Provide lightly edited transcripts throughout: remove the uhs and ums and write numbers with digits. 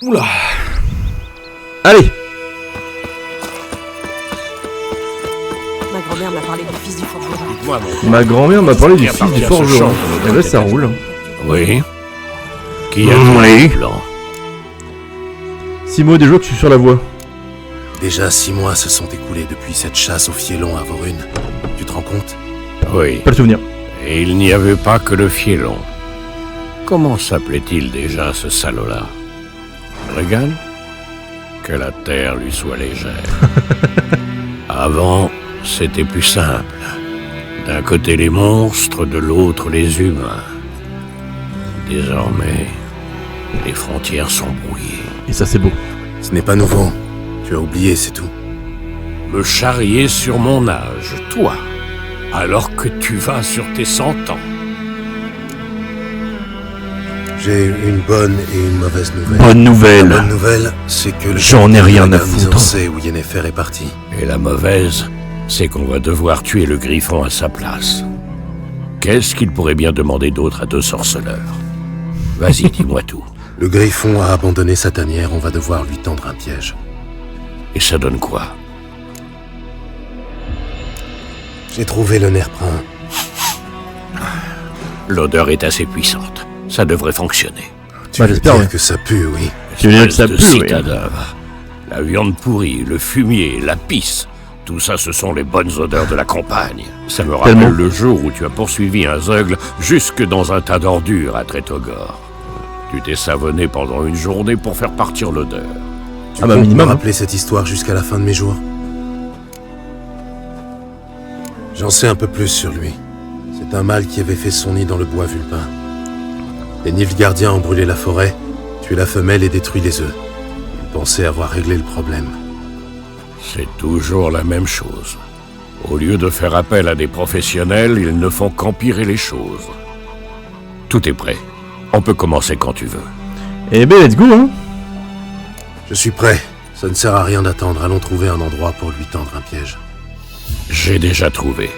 Oula. Allez. Ma grand-mère m'a parlé du fils du forgeron. Dites-moi, Ma grand-mère m'a parlé du Qui a fils parlé du à ce forgeron. champ Eh ben ça roule. Oui. Qui a trouvé le plan? 6 mots déjà que je suis sur la voie. Déjà 6 mois se sont écoulés depuis cette chasse au fielon à Vorune. Tu te rends compte? Oui. Pas le souvenir. Et il n'y avait pas que le fielon. Comment s'appelait-il déjà ce salaud-là? Regan? Que la terre lui soit légère. Avant, c'était plus simple. D'un côté les monstres, de l'autre les humains. Désormais, les frontières sont brouillées. Et ça c'est beau. Ce n'est pas nouveau. Tu as oublié, c'est tout. Me charrier sur mon âge, toi, alors que tu vas sur tes 100 ans. J'ai une bonne et une mauvaise nouvelle. Bonne La nouvelle. bonne nouvelle, c'est que le J'en ai rien à on foutre. sait où Yennefer est parti. Et la mauvaise, c'est qu'on va devoir tuer le griffon à sa place. Qu'est-ce qu'il pourrait bien demander d'autre à deux sorceleurs? Vas-y, dis-moi tout. Le griffon a abandonné sa tanière, on va devoir lui tendre un piège. Et ça donne quoi? J'ai trouvé le nerf-prin. L'odeur est assez puissante. Ça devrait fonctionner. Tu Bah, veux j'espère, dire ouais. que ça pue, oui. Tu veux dire que ça Espèce de pue, oui. citadin. La viande pourrie, le fumier, la pisse. Tout ça, ce sont les bonnes odeurs de la campagne. Ça me rappelle Tellement. le jour où tu as poursuivi un zeugle jusque dans un tas d'ordures à Trétogor. Tu t'es savonné pendant une journée pour faire partir l'odeur. Tu Ah bah, comptes minimum, me hein. rappeler cette histoire jusqu'à la fin de mes jours? J'en sais un peu plus sur lui. C'est un mâle qui avait fait son nid dans le bois vulpin. Les Nilfgaardiens ont brûlé la forêt, tué la femelle et détruit les œufs. Ils pensaient avoir réglé le problème. C'est toujours la même chose. Au lieu de faire appel à des professionnels, ils ne font qu'empirer les choses. Tout est prêt. On peut commencer quand tu veux. Eh ben let's go hein. Je suis prêt. Ça ne sert à rien d'attendre. Allons trouver un endroit pour lui tendre un piège. J'ai déjà trouvé.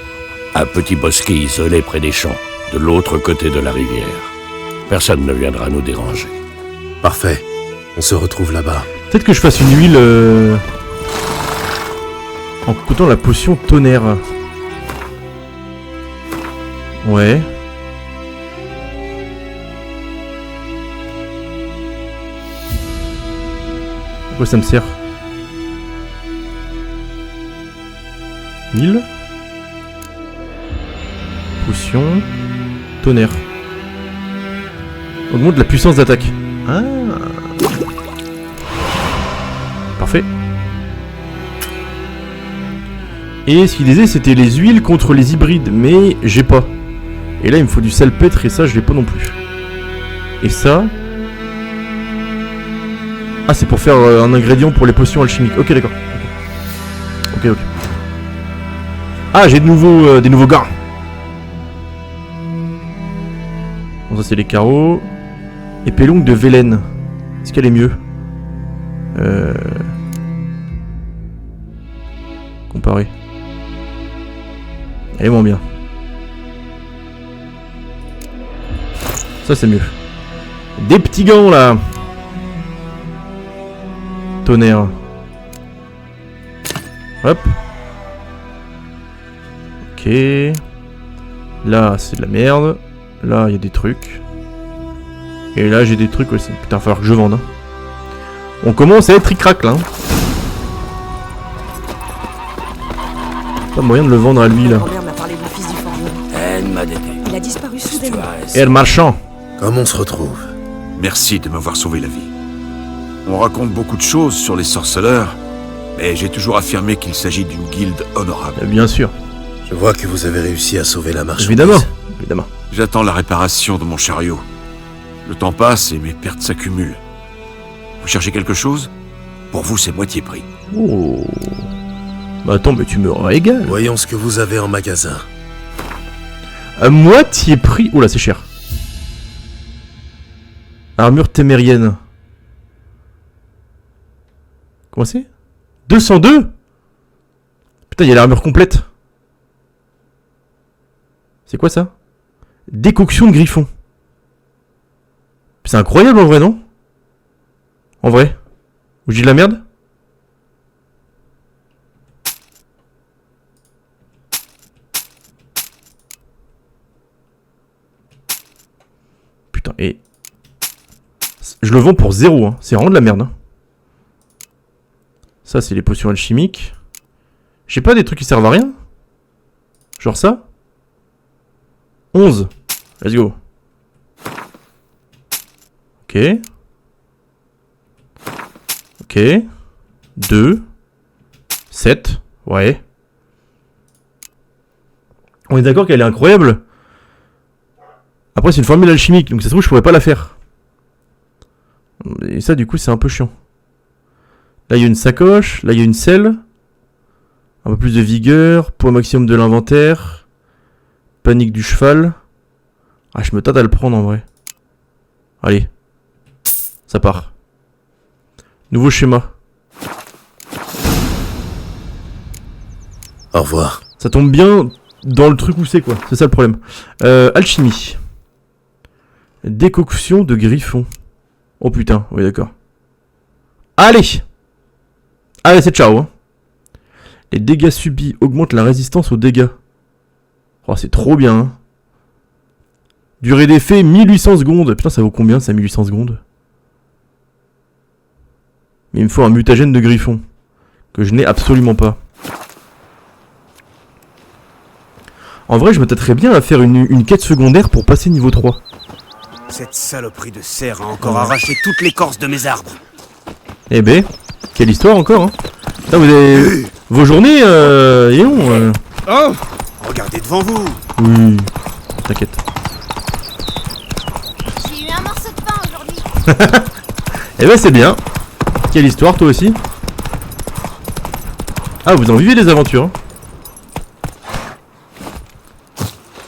Un petit bosquet isolé près des champs, de l'autre côté de la rivière. Personne ne viendra nous déranger. Parfait. On se retrouve là-bas. Peut-être que je fasse une huile en coûtant la potion tonnerre. Ouais. À quoi ça me sert? Huile. Potion. Tonnerre. Augmente la puissance d'attaque. Ah. Parfait. Et ce qu'il disait, c'était les huiles contre les hybrides, mais j'ai pas. Et là, il me faut du salpêtre, et ça, je l'ai pas non plus. Et ça... Ah, c'est pour faire un ingrédient pour les potions alchimiques. Ok, d'accord. Ok. Ah, j'ai de nouveau, des nouveaux gars. Bon, ça, c'est les carreaux. Épée longue de Vélène. Est-ce qu'elle est mieux? Comparer. Elle est moins bien. Ça c'est mieux. Des petits gants là. Tonnerre. Hop. Ok. Là c'est de la merde. Là il y a des trucs. Et là j'ai des trucs aussi. Putain, il va falloir que je vende. Hein. On commence à être ric-rac là. Hein. Pas moyen de le vendre à lui Ma là. grand-mère m'a parlé du fils du forgeron. Elle m'a détecté. Il a disparu soudainement. Et le marchand. Comme on se retrouve? Merci de m'avoir sauvé la vie. On raconte beaucoup de choses sur les sorceleurs, mais j'ai toujours affirmé qu'il s'agit d'une guilde honorable. Bien sûr. Je vois que vous avez réussi à sauver la marchandise. Évidemment. J'attends la réparation de mon chariot. Le temps passe et mes pertes s'accumulent. Vous cherchez quelque chose? Pour vous, c'est moitié prix. Oh. Bah attends, mais tu me régales. Voyons ce que vous avez en magasin. À moitié prix. Oula, c'est cher. Armure témérienne. Comment c'est? 202? Putain, il y a l'armure complète. C'est quoi ça? Décoction de griffon. C'est incroyable en vrai, non? En vrai? Ou je dis de la merde? Putain, et... Je le vends pour 0, hein. C'est vraiment de la merde, hein. Ça, c'est les potions alchimiques. J'ai pas des trucs qui servent à rien? Genre ça? 11. Let's go. Ok. Ok. 2. 7. Ouais. On est d'accord qu'elle est incroyable. Après, c'est une formule alchimique, donc ça se trouve, je pourrais pas la faire. Et ça, du coup, c'est un peu chiant. Là, il y a une sacoche. Là, il y a une selle. Un peu plus de vigueur. Poids maximum de l'inventaire. Panique du cheval. Ah, je me tâte à le prendre en vrai. Allez. Ça part. Nouveau schéma. Au revoir. Ça tombe bien dans le truc où c'est, quoi. C'est ça le problème. Alchimie. Décoction de griffon. Oh putain, oui d'accord. Allez. Allez, c'est ciao, hein. Les dégâts subis augmentent la résistance aux dégâts. Oh, c'est trop bien, hein. Durée d'effet 1800 secondes. Putain, ça vaut combien ça, 1800 secondes? Mais il me faut un mutagène de griffon. Que je n'ai absolument pas. En vrai, je me tâterais bien à faire une quête secondaire pour passer niveau 3. Cette saloperie de cerf a encore arraché toute l'écorce de mes arbres. Eh ben, quelle histoire encore, hein. Putain, vous avez... Vos journées, et non Oh, regardez devant vous. Oui, t'inquiète. J'ai eu un morceau de pain aujourd'hui. Eh ben, c'est bien. Quelle histoire, toi aussi. Ah, vous en vivez des aventures, hein.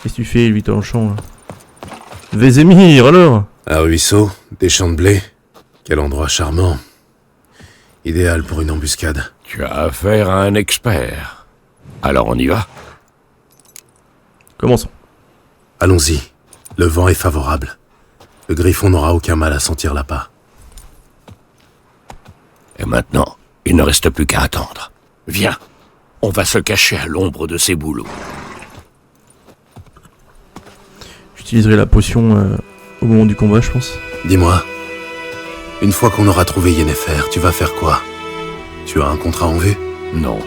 Qu'est-ce que tu fais, lui, t'es en champ, là? Vézémir, alors? Un ruisseau, des champs de blé. Quel endroit charmant. Idéal pour une embuscade. Tu as affaire à un expert. Alors on y va. Commençons. Allons-y. Le vent est favorable. Le griffon n'aura aucun mal à sentir l'appât. Et maintenant, il ne reste plus qu'à attendre. Viens, on va se cacher à l'ombre de ces bouleaux. J'utiliserai la potion au moment du combat, je pense. Dis-moi, une fois qu'on aura trouvé Yennefer, tu vas faire quoi? Tu as un contrat en vue? Non,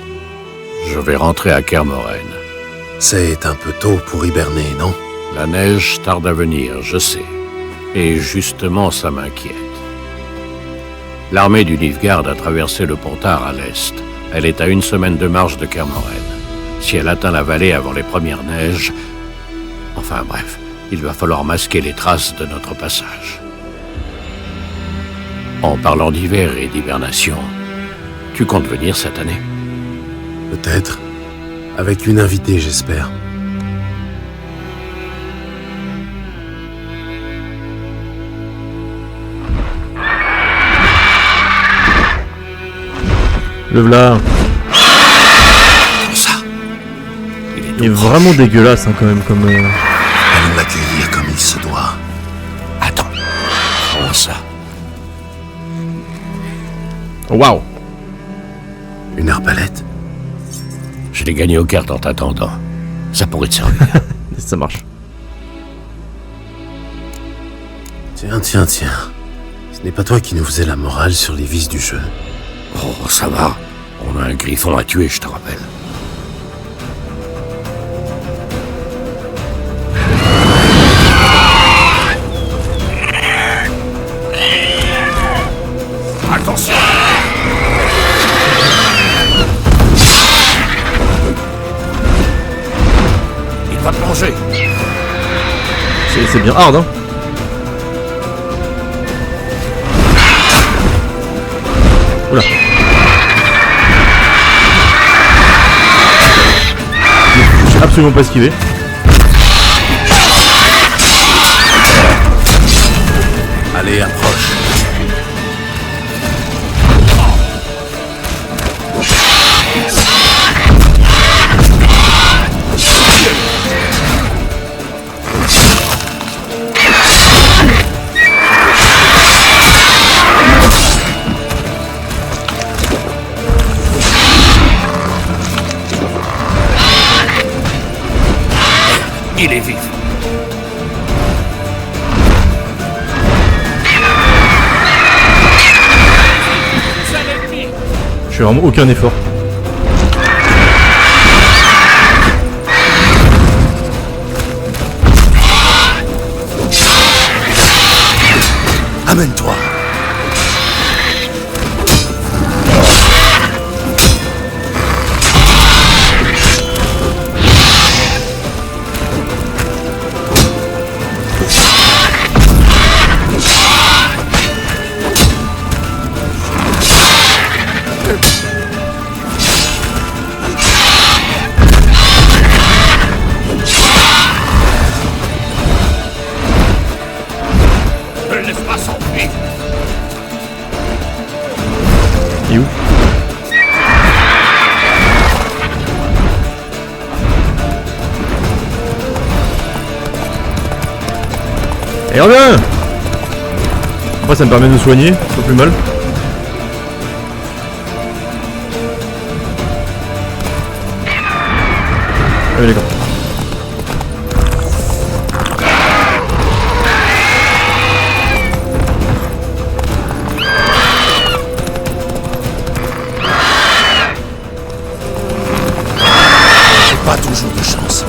je vais rentrer à Kermoren. C'est un peu tôt pour hiberner, non? La neige tarde à venir, je sais. Et justement, ça m'inquiète. L'armée du Nilfgaard a traversé le Pontar à l'est. Elle est à 1 semaine de marche de Kermoren. Si elle atteint la vallée avant les premières neiges... Enfin bref, il va falloir masquer les traces de notre passage. En parlant d'hiver et d'hibernation, tu comptes venir cette année? Peut-être. Avec une invitée, j'espère. Le v'là. Ça. Il est vraiment dégueulasse, hein, quand même, comme... Allons l'accueillir comme il se doit. Attends, prends ça. Waouh. Une arbalète? Je l'ai gagné aux cartes en t'attendant. Ça pourrait te servir. Ça marche. Tiens. Ce n'est pas toi qui nous faisais la morale sur les vices du jeu. Oh, ça va. On a un griffon à tuer, je te rappelle. Attention. Il va plonger. C'est bien hard, hein. Oula. J'ai absolument pas esquivé. Allez, approche. fais vraiment aucun effort. Amène-toi. Et où? Et reviens! Après ça me permet de me soigner, pas plus mal. Ah oui d'accord. Pas toujours de chance.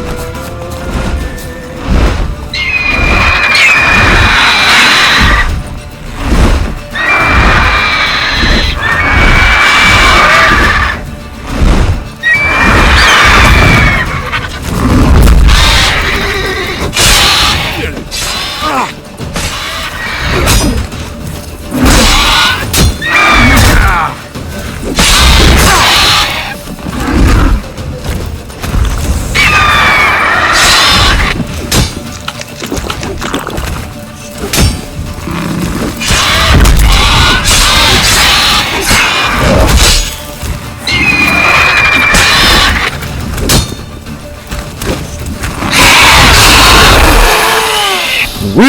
Oui!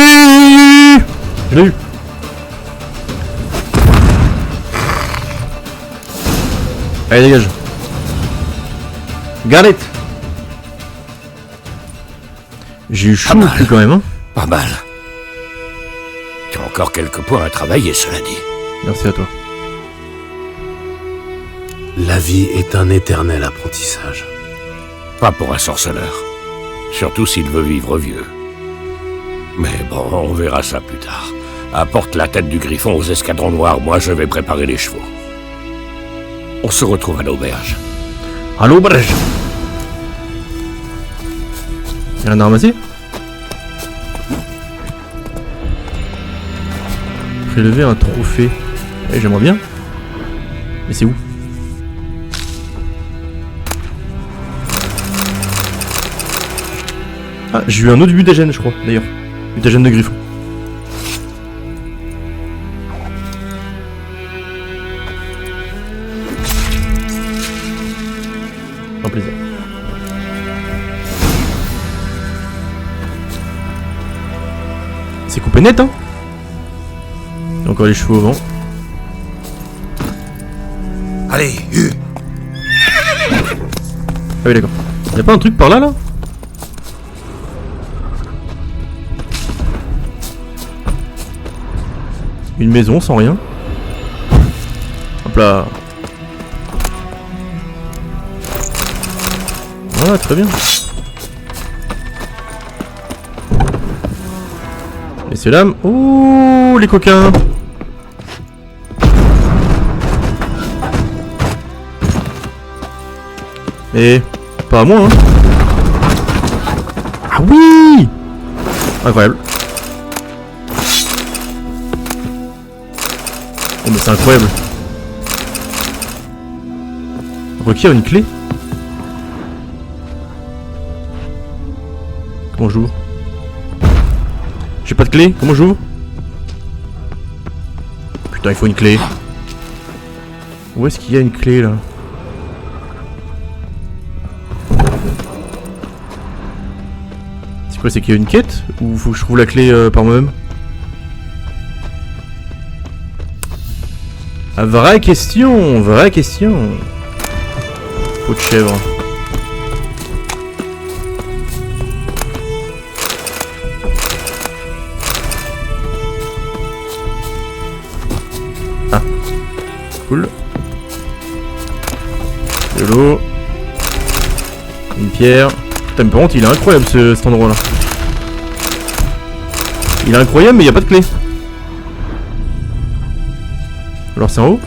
Je l'ai eu. Allez dégage. Got it. J'ai eu chaud au cul quand même hein. Pas mal. Tu as encore quelques points à travailler, cela dit. Merci à toi. La vie est un éternel apprentissage. Pas pour un sorceleur. Surtout s'il veut vivre vieux. Mais bon, on verra ça plus tard. Apporte la tête du griffon aux escadrons noirs, moi je vais préparer les chevaux. On se retrouve à l'auberge. À l'auberge. Y'a rien à ramasser? Prélever un trophée. Eh, j'aimerais bien. Mais c'est où? Ah, j'ai eu un autre mutagène, je crois, d'ailleurs. Mutagène de griffon. Un plaisir. C'est coupé net, hein. Il y a encore les chevaux au vent. Allez, Ah oui, d'accord. Y'a pas un truc par là, là? Une maison sans rien. Hop là. Voilà, très bien. Messieurs, dames. Oh, les coquins. Et pas à moi, hein. Ah oui. Incroyable. Oh mais c'est incroyable. Requiert une clé. Comment j'ouvre? J'ai pas de clé, comment j'ouvre? Putain, il faut une clé. Où est-ce qu'il y a une clé là? C'est quoi, c'est qu'il y a une quête? Ou faut que je trouve la clé par moi-même? Ah, vraie question, vraie question. Peau de chèvre. Ah. Cool. De l'eau. Une pierre. Putain, mais par contre, il est incroyable cet endroit-là. Il est incroyable, mais il n'y a pas de clé. Alors, c'est en haut?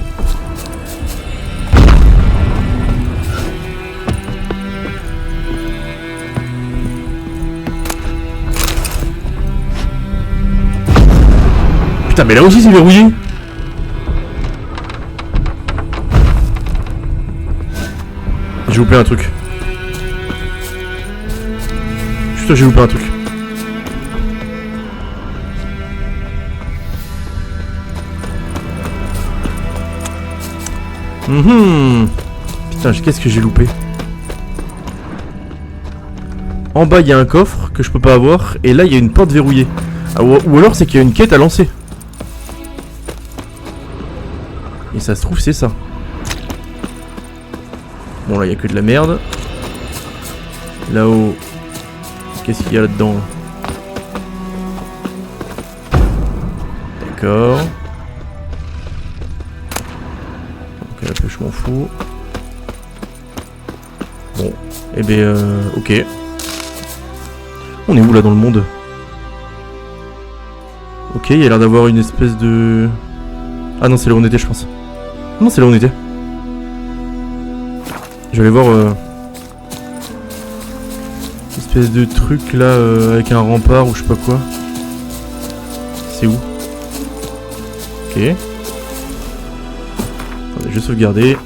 Putain, mais là aussi, c'est verrouillé. J'ai loupé un truc. Je suis sûr que j'ai loupé un truc. Putain, qu'est-ce que j'ai loupé? En bas, il y a un coffre que je peux pas avoir. Et là, il y a une porte verrouillée. Ah, ou alors, c'est qu'il y a une quête à lancer. Et ça se trouve, c'est ça. Bon, là, il y a que de la merde. Là-haut. Qu'est-ce qu'il y a là-dedans? D'accord. Ok, la pêche, je m'en fous. Bon. Eh ben, ok. On est où, là, dans le monde? Ok, il y a l'air d'avoir une espèce de... Ah non, c'est là où on était, je pense. Non, c'est là où on était. Je vais aller voir... Une espèce de truc, là, avec un rempart ou je sais pas quoi. C'est où? Ok. Attendez, je vais sauvegarder.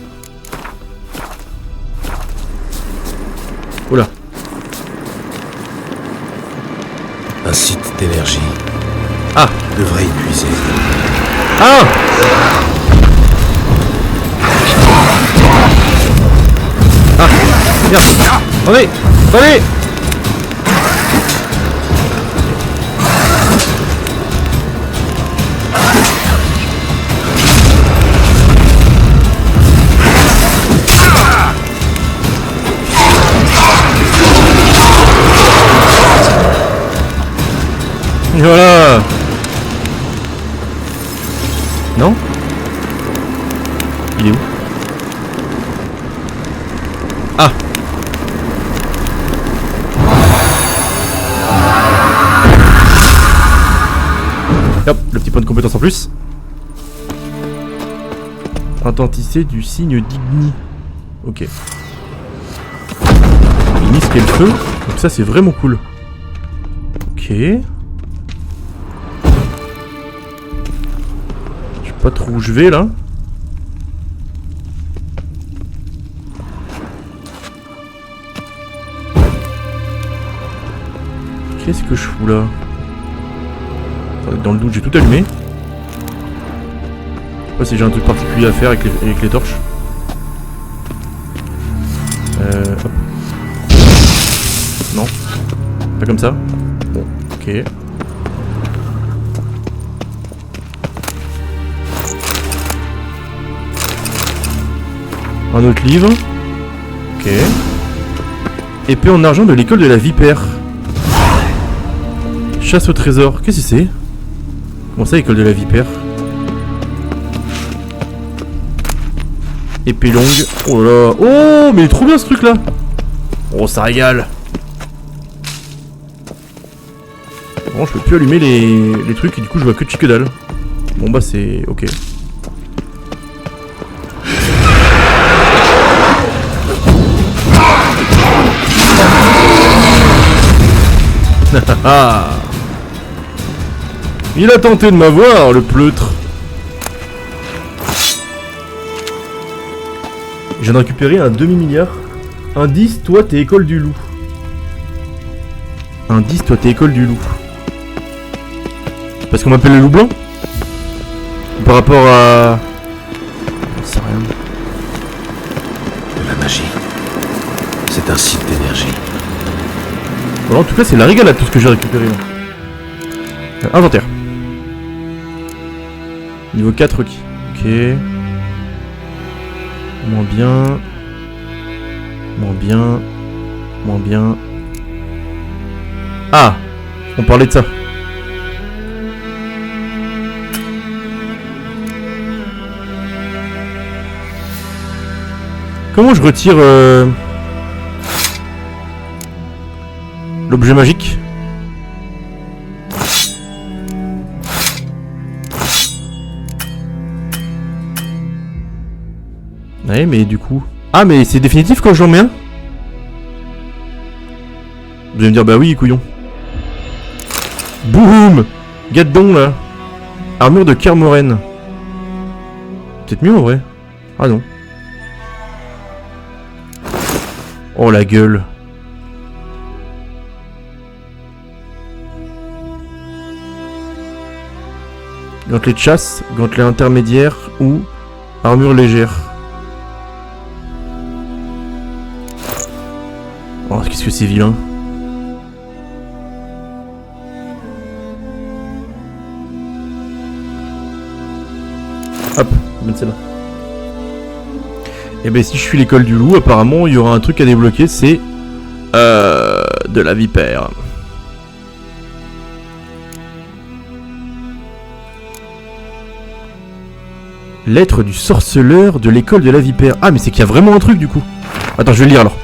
Oula. Un site d'énergie. Ah! Devrait épuiser. Ah! Ah! Merde! Attendez! Attendez! Voilà. Non? Il est où? Ah! Hop, le petit point de compétence en plus. Intensité du signe d'Igni. Ok. Igni, c'est le feu. Donc ça, c'est vraiment cool. Ok. Je sais pas trop où je vais là. Qu'est-ce que je fous là? Dans le doute, j'ai tout allumé. Je sais pas si j'ai un truc particulier à faire avec les torches. Hop. Non. Pas comme ça. Bon, ok. Un autre livre. Ok. Épée en argent de l'école de la vipère. Chasse au trésor. Qu'est-ce que c'est? Comment ça, école de la vipère? Épée longue. Oh là là. Oh, mais il est trop bien ce truc là. Oh, ça régale. Bon, je peux plus allumer les trucs et du coup je vois que chique dalle. Bon bah c'est ok. Il a tenté de m'avoir, le pleutre. Je viens de récupérer un demi-milliard. Indice, toi t'es école du loup. Indice, toi t'es école du loup. Parce qu'on m'appelle le loup blanc? Par rapport à... Je sais rien. De la magie. C'est un site d'énergie. Bon, en tout cas c'est la régalade tout ce que j'ai récupéré là. Inventaire. Niveau 4 requis. Ok. Moins bien. Moins bien. Moins bien. Ah! On parlait de ça. Comment je retire l'objet magique? Ouais, mais du coup... Ah, mais c'est définitif quand j'en mets un? Vous allez me dire, bah oui, couillon. Boum! Gadon, là. Armure de Kermoren. Peut-être mieux, en vrai. Ah non. Oh, la gueule. Gantelet de chasse, gantelet intermédiaire ou armure légère. Oh, qu'est-ce que c'est vilain. Hop, bonne celle-là. Et ben si je suis l'école du loup, apparemment il y aura un truc à débloquer, c'est de la vipère. Lettre du sorceleur de l'école de la vipère. Ah mais c'est qu'il y a vraiment un truc du coup. Attends, je vais le lire alors.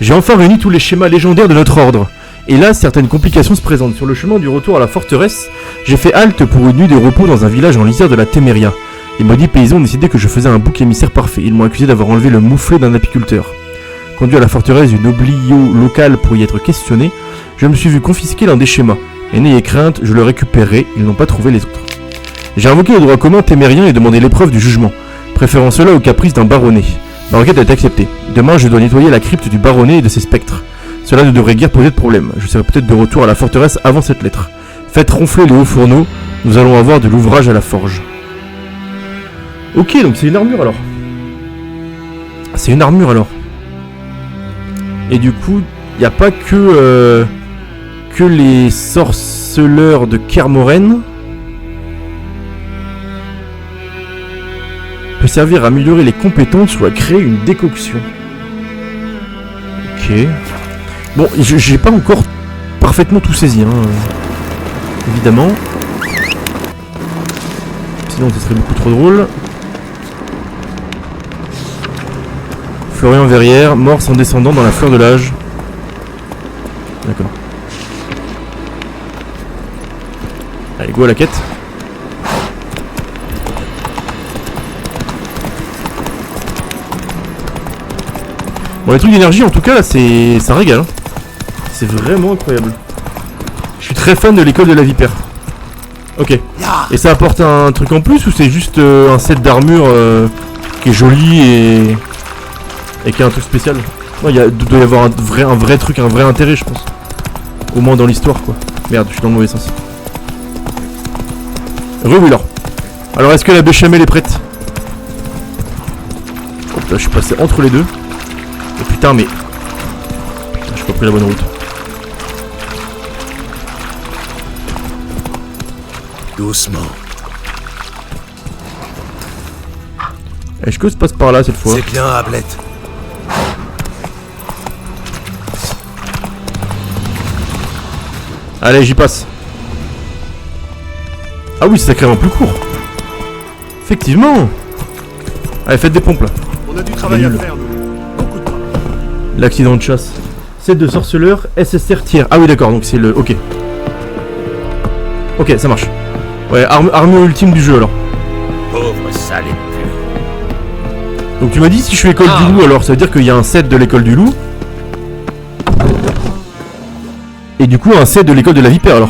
J'ai enfin réuni tous les schémas légendaires de notre ordre. Et là, certaines complications se présentent. Sur le chemin du retour à la forteresse, j'ai fait halte pour une nuit de repos dans un village en lisière de la Téméria. Les maudits paysans ont décidé que je faisais un bouc émissaire parfait. Ils m'ont accusé d'avoir enlevé le mouflet d'un apiculteur. Conduit à la forteresse d'une oblio locale pour y être questionné, je me suis vu confisquer l'un des schémas. Et n'ayez crainte, je le récupérerai, ils n'ont pas trouvé les autres. J'ai invoqué le droit commun témérien et demandé l'épreuve du jugement, préférant cela au caprice d'un baronnet. Ma requête est acceptée. Demain, je dois nettoyer la crypte du baronnet et de ses spectres. Cela ne devrait guère poser de problème. Je serai peut-être de retour à la forteresse avant cette lettre. Faites ronfler les hauts fourneaux, nous allons avoir de l'ouvrage à la forge. Ok, donc c'est une armure alors. C'est une armure alors. Et du coup, il n'y a pas que les sorceleurs de Kermoren. Peut servir à améliorer les compétences ou à créer une décoction. Ok. Bon, j'ai pas encore parfaitement tout saisi, hein. Évidemment. Sinon, ce serait beaucoup trop drôle. Florian Verrières, mort sans descendant dans la fleur de l'âge. D'accord. Allez, go à la quête. Bon, les trucs d'énergie, en tout cas, là, ça régale. Hein. C'est vraiment incroyable. Je suis très fan de l'école de la vipère. Ok. Et ça apporte un truc en plus ou c'est juste un set d'armure qui est joli et qui a un truc spécial? Non, il doit y avoir un vrai truc, un vrai intérêt, je pense. Au moins dans l'histoire, quoi. Merde, je suis dans le mauvais sens. Re-Wheeler. Alors, est-ce que la béchamel est prête? Hop là, je suis passé entre les deux. Oh putain, mais... Putain, j'ai pas pris la bonne route. Doucement. Est-ce que ça passe par là cette fois? C'est bien, Ablette. Allez, j'y passe. Ah oui, c'est sacrément plus court. Effectivement. Allez, faites des pompes là. On a du travail à faire, nous. Beaucoup de travail. L'accident de chasse. Set de sorceleur, SSR tiers. Ah oui, d'accord, donc c'est le... Ok. Ok, ça marche. Ouais, armure ultime du jeu alors. Pauvre sale épure. Donc tu m'as dit si je suis école du loup, alors ça veut dire qu'il y a un set de l'école du loup. Et du coup un set de l'école de la vipère alors.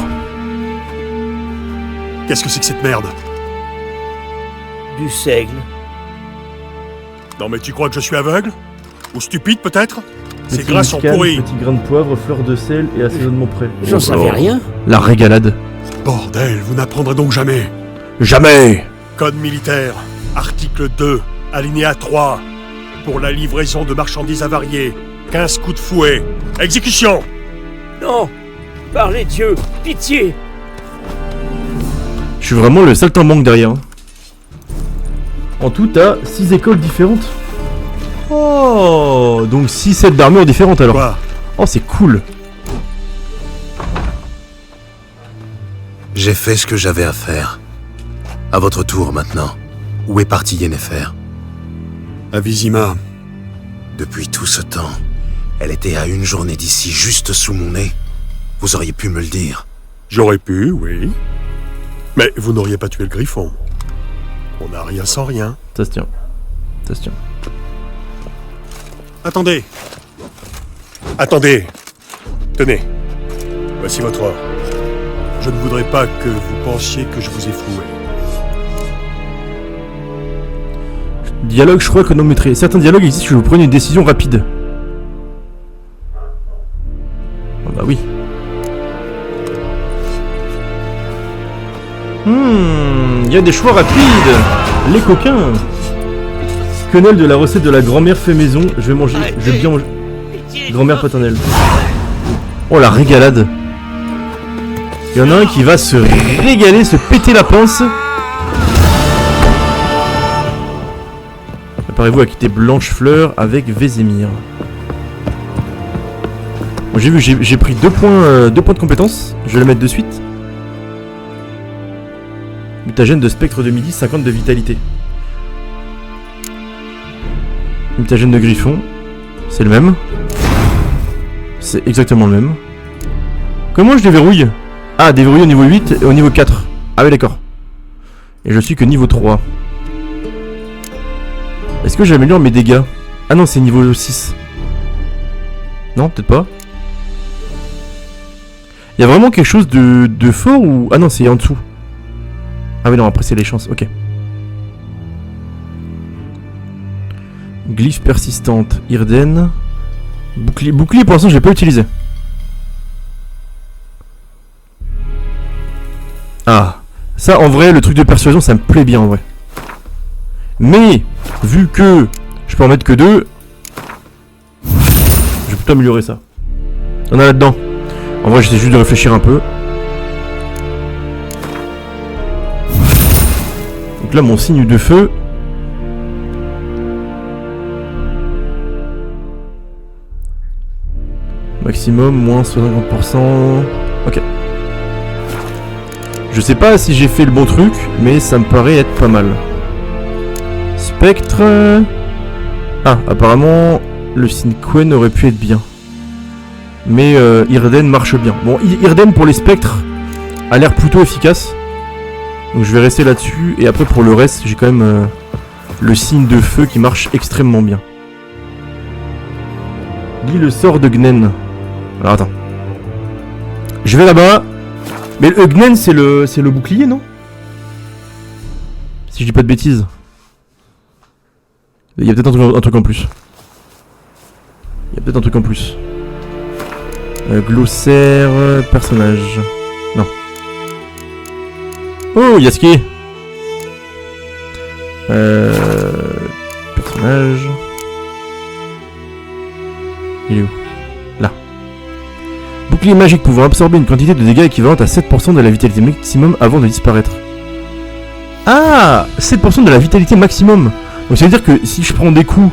Qu'est-ce que c'est que cette merde? Du seigle. Non mais tu crois que je suis aveugle? Ou stupide peut-être? Ces Médecine grains sont muscale, pourris. petit grain de poivre, fleur de sel et assaisonnement prêt. J'en savais rien. La régalade. Bordel, vous n'apprendrez donc jamais. Jamais. Code militaire, article 2, alinéa 3. Pour la livraison de marchandises avariées, 15 coups de fouet. Exécution! Non! Par les dieux, pitié! Je suis vraiment le saltimbanque derrière. En tout, t'as 6 écoles différentes. Oh, donc 6 sets d'armure différentes alors. Quoi? Oh, c'est cool. J'ai fait ce que j'avais à faire. À votre tour maintenant. Où est parti Yennefer? À Vizima. Depuis tout ce temps, elle était à une journée d'ici, juste sous mon nez. Vous auriez pu me le dire. J'aurais pu, oui. Mais vous n'auriez pas tué le griffon. On n'a rien sans rien. Ça se tient. Ça se tient. Attendez. Attendez. Tenez. Voici votre or. Je ne voudrais pas que vous pensiez que je vous ai floué. Dialogue choix chronométré. Certains dialogues existent si vous prenez une décision rapide. Oh bah oui. Il y a des choix rapides. Les coquins. Quenelle de la recette de la grand-mère fait maison. Je vais manger. Je vais bien manger. Grand-mère paternelle. Oh la régalade. Il y en a un qui va se régaler, se péter la panse. Préparez-vous à quitter Blanchefleur avec Vézémir. Bon, j'ai vu, j'ai pris 2 points de compétence. Je vais le mettre de suite. Mutagène de spectre de midi, 50 de vitalité. Mutagène de griffon. C'est le même. C'est exactement le même. Comment je déverrouille? Ah, déverrouiller au niveau 8 et au niveau 4. Ah oui, d'accord. Et je suis que niveau 3. Est-ce que j'améliore mes dégâts? Ah non, c'est niveau 6. Non, peut-être pas. Il y a vraiment quelque chose de fort ou... Ah non, c'est en dessous. Ah oui, non, après c'est les chances, ok. Glyphe persistante, Irden. Bouclier, pour l'instant, je l'ai pas utilisé. Ah, ça en vrai, le truc de persuasion, ça me plaît bien en vrai. Mais, vu que je peux en mettre que 2, je vais plutôt améliorer ça. On a là-dedans. En vrai, j'essaie juste de réfléchir un peu. Donc là, mon signe de feu. Maximum, moins 50%. Ok. Je sais pas si j'ai fait le bon truc, mais ça me paraît être pas mal. Spectre... Ah, apparemment, le signe Quen aurait pu être bien. Mais Irden marche bien. Bon, Irden pour les spectres a l'air plutôt efficace. Donc je vais rester là-dessus. Et après pour le reste, j'ai quand même le signe de feu qui marche extrêmement bien. Lis le sort de Gnen. Alors attends. Je vais là-bas. Mais le Gnen c'est le bouclier, non? Si je dis pas de bêtises. Il y a peut-être un truc en plus. Il y a peut-être un truc en plus. Glossaire, personnage. Non. Oh, Yasuke. Personnage. Il est où? Là. Bouclier magique pouvant absorber une quantité de dégâts équivalente à 7% de la vitalité maximum avant de disparaître. Ah, 7% de la vitalité maximum. Donc ça veut dire que si je prends des coups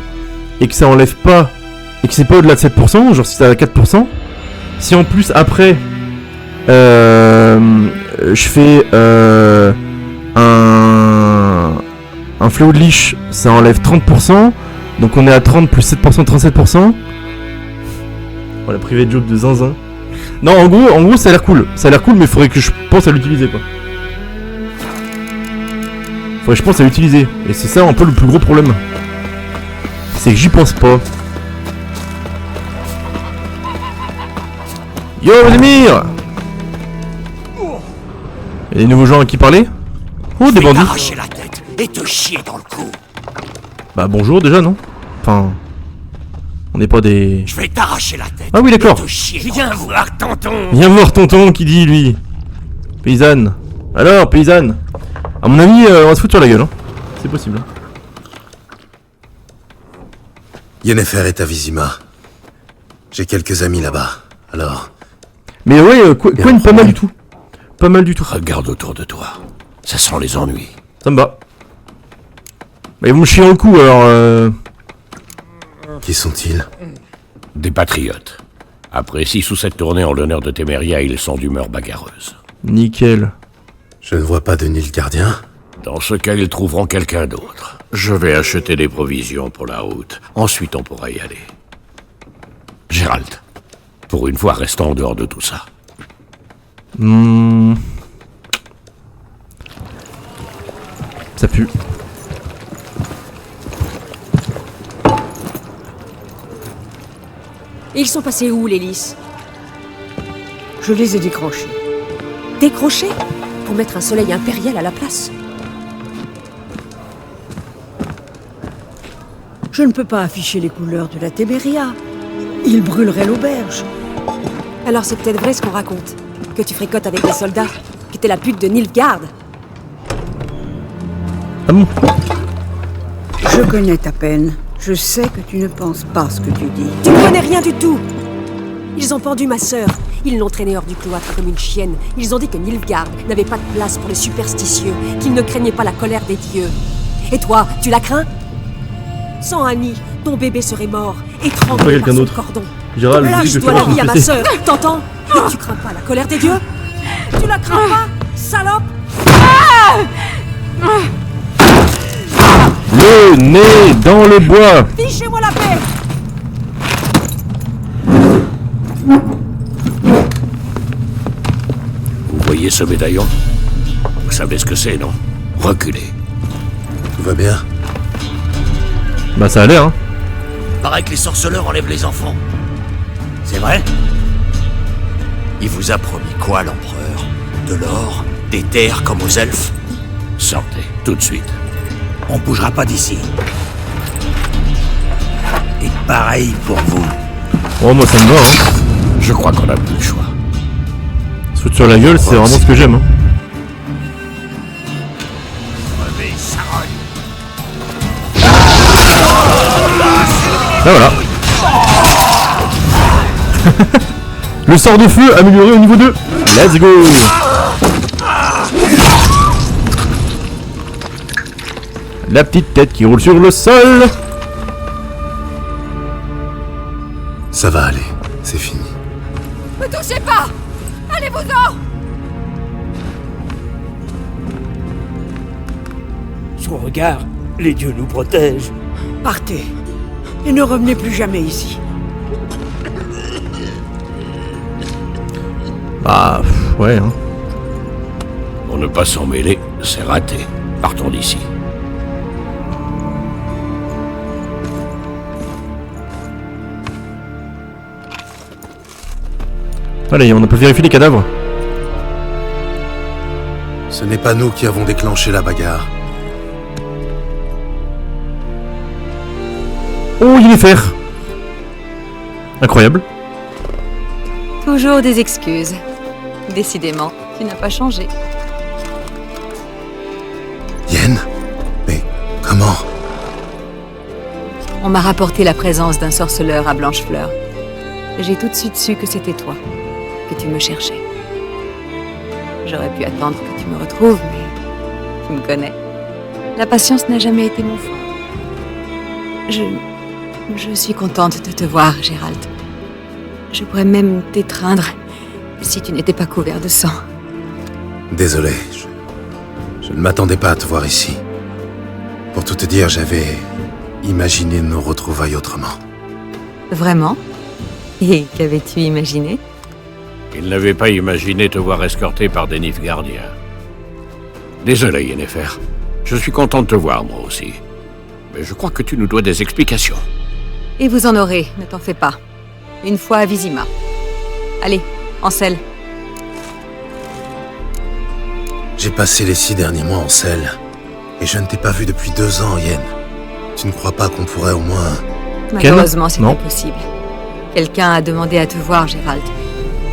et que ça enlève pas, et que c'est pas au-delà de 7%, genre si c'est à 4%, si en plus après je fais un fléau de liche, ça enlève 30%, donc on est à 30 plus 7%, 37%. Voilà, privé de joke de zinzin. Non, en gros ça a l'air cool, mais il faudrait que je pense à l'utiliser quoi. Faudrait que je pense à l'utiliser, et c'est ça un peu le plus gros problème. C'est que j'y pense pas. Yo Vézémir! Y'a des nouveaux gens à qui parler? Oh, des bandits! T'arracher la tête et te chier dans le cou. Bah bonjour déjà, non? Enfin... On n'est pas des... Je vais t'arracher la tête. Ah oui, d'accord. Viens voir tonton. Viens voir tonton qui dit, lui. Paysanne. Alors, paysanne. À mon avis, on va se foutre sur la gueule, hein. C'est possible. Hein. Yennefer est à Vizima. J'ai quelques amis là-bas, alors... Mais ouais, Quen pas mal du tout. Pas mal du tout. Regarde autour de toi. Ça sent les ennuis. Ça me va. Bah, ils vont me chier au cou, alors... Qui sont-ils? Des patriotes. Après 6 ou 7 tournées en l'honneur de Téméria, ils sont d'humeur bagarreuse. Nickel. Je ne vois pas de Nilfgaardien. Dans ce cas, ils trouveront quelqu'un d'autre. Je vais acheter des provisions pour la route. Ensuite, on pourra y aller. Gérald, pour une fois, restons en dehors de tout ça. Ça pue. Et ils sont passés où, les lys? Je les ai décrochés. Décrochés? Pour mettre un soleil impérial à la place? Je ne peux pas afficher les couleurs de la Téméria. Ils brûleraient l'auberge. Alors c'est peut-être vrai ce qu'on raconte. Que tu fricotes avec des soldats. Que t'es la pute de Nilfgaard. Ah bon? Je connais ta peine. Je sais que tu ne penses pas ce que tu dis. Tu ne connais rien du tout! Ils ont pendu ma sœur. Ils l'ont traînée hors du cloître comme une chienne. Ils ont dit que Nilfgaard n'avait pas de place pour les superstitieux, qu'il ne craignait pas la colère des dieux. Et toi, tu la crains? Sans Annie, ton bébé serait mort, étranglé par son cordon. Gérald, Lâche toi la vie à ma sœur, t'entends? Tu crains pas la colère des dieux? Tu la crains pas, salope? Le nez dans le bois! Fichez-moi la paix! Vous voyez ce médaillon? Vous savez ce que c'est, non? Reculez. Tout va bien? Bah ça a l'air, hein. Paraît que les sorceleurs enlèvent les enfants. C'est vrai? Il vous a promis quoi, l'empereur? De l'or? Des terres comme aux elfes? Sortez, tout de suite. On bougera pas d'ici. Et pareil pour vous. Oh, moi ça me va, hein. Je crois qu'on a plus le choix. Se foutre sur la gueule, c'est vraiment ce que j'aime, hein. Revez, Saron. Là voilà. Le sort de feu amélioré au niveau 2. Let's go. La petite tête qui roule sur le sol. Ça va aller, c'est fini. Me touchez pas! Allez-vous-en! Son regard, les dieux nous protègent. Partez. Et ne revenez plus jamais ici. Bah ouais, hein. Pour ne pas s'en mêler, c'est raté. Partons d'ici. Allez, on a pas vérifié les cadavres. Ce n'est pas nous qui avons déclenché la bagarre. Oh, il est fer. Incroyable. Toujours des excuses. Décidément, tu n'as pas changé. Yen? Mais comment? On m'a rapporté la présence d'un sorceleur à Blanchefleur. J'ai tout de suite su que c'était toi, que tu me cherchais. J'aurais pu attendre que tu me retrouves, mais tu me connais. La patience n'a jamais été mon fort. Je suis contente de te voir, Gérald. Je pourrais même t'étreindre si tu n'étais pas couvert de sang. Désolé, je ne m'attendais pas à te voir ici. Pour tout te dire, j'avais imaginé nos retrouvailles autrement. Vraiment? Et qu'avais-tu imaginé? Il n'avait pas imaginé te voir escorté par des Nilfgaardiens. Désolé, Yennefer. Je suis content de te voir, moi aussi. Mais je crois que tu nous dois des explications. Et vous en aurez, ne t'en fais pas. Une fois à Vizima. Allez, Ansel. J'ai passé les 6 derniers mois en selle, et je ne t'ai pas vu depuis 2 ans, Yen. Tu ne crois pas qu'on pourrait au moins... Malheureusement, c'est Non. impossible. Quelqu'un a demandé à te voir, Gérald.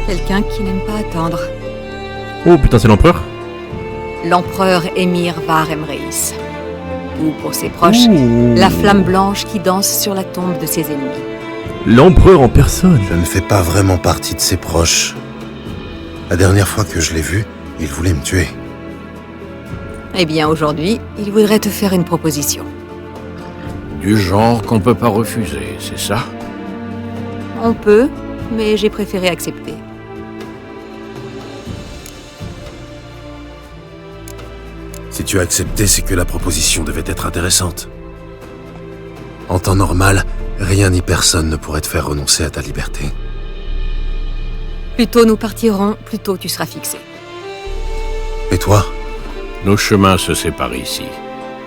Quelqu'un qui n'aime pas attendre. Oh putain, c'est l'empereur. L'empereur Émir Var Emreis. Ou pour ses proches, Ouh. la flamme blanche qui danse sur la tombe de ses ennemis. L'empereur en personne. Je ne fais pas vraiment partie de ses proches. La dernière fois que je l'ai vu, il voulait me tuer. Eh bien, aujourd'hui, il voudrait te faire une proposition. Du genre qu'on peut pas refuser, c'est ça? On peut, mais j'ai préféré accepter. Si tu as accepté, c'est que la proposition devait être intéressante. En temps normal, rien ni personne ne pourrait te faire renoncer à ta liberté. Plus tôt nous partirons, plus tôt tu seras fixé. Et toi? Nos chemins se séparent ici.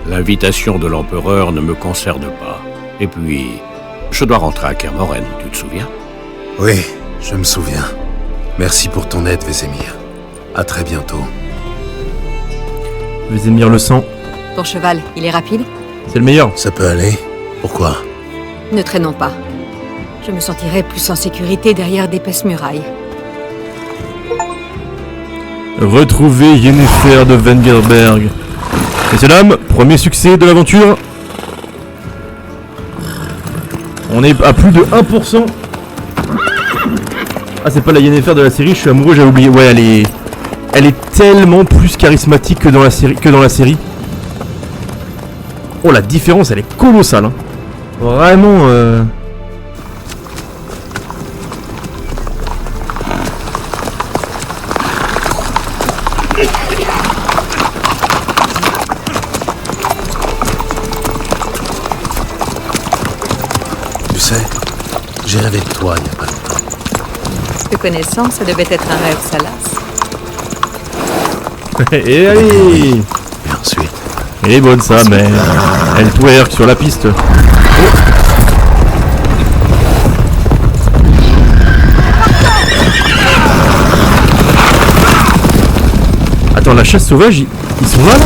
L'invitation de l'empereur ne me concerne pas. Et puis, je dois rentrer à Kermoren, tu te souviens? Oui, je me souviens. Merci pour ton aide, Vézémir. À très bientôt. Vézémir le sang. Ton cheval, il est rapide? C'est le meilleur. Ça peut aller. Pourquoi? Ne traînons pas. Je me sentirai plus en sécurité derrière d'épaisses murailles. Retrouver Yennefer de Vengerberg. Messieurs dames, premier succès de l'aventure. On est à plus de 1%. Ah, c'est pas la Yennefer de la série, je suis amoureux, j'avais oublié. Ouais, elle est tellement plus charismatique que dans la série. Oh, la différence, elle est colossale. Hein. Vraiment. Tu sais, j'ai rêvé de toi il y a pas longtemps. Te connaissant, ça devait être un rêve salace. Et allez. Et ensuite... Elle est bonne ça, mais elle twerk sur la piste. Oh. Attends, la chasse sauvage, ils sont là, là?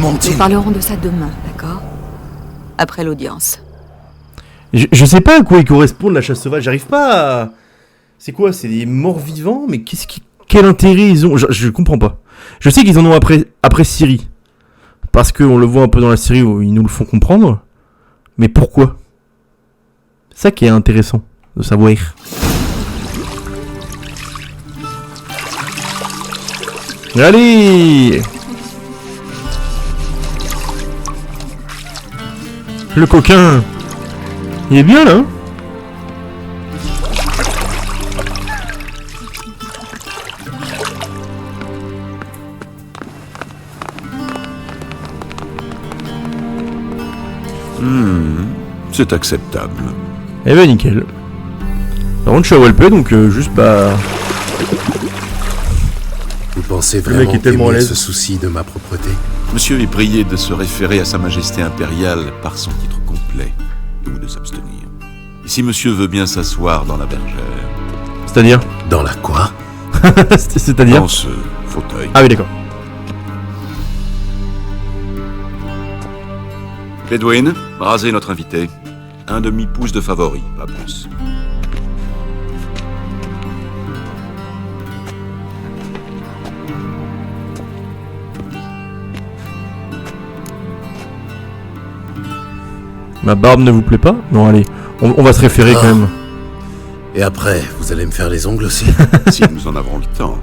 Nous parlerons de ça demain, d'accord? Après l'audience. Je sais pas à quoi ils correspondent, la chasse sauvage, j'arrive pas à... C'est quoi? C'est des morts vivants? Mais quel intérêt ils ont? Je comprends pas. Je sais qu'ils en ont après Ciri. Parce qu'on le voit un peu dans la série où ils nous le font comprendre. Mais pourquoi? C'est ça qui est intéressant de savoir. Allez! Le coquin! Il est bien là! C'est acceptable. Eh ben nickel. Par contre je suis à Walpé donc juste pas... Vous pensez Le vraiment mec est tellement à qu'Emile l'aise. se soucie de ma propreté? Monsieur est prié de se référer à Sa Majesté impériale par son titre complet, ou de s'abstenir. Si monsieur veut bien s'asseoir dans la bergère. C'est-à-dire? Dans la quoi? C'est-à-dire? Dans ce fauteuil. Ah oui d'accord. Edwin, rasez notre invité. Un demi-pouce de favori, pas plus. Ma barbe ne vous plaît pas? Non allez, on va se référer quand même. Et après, vous allez me faire les ongles aussi? Si nous en avons le temps.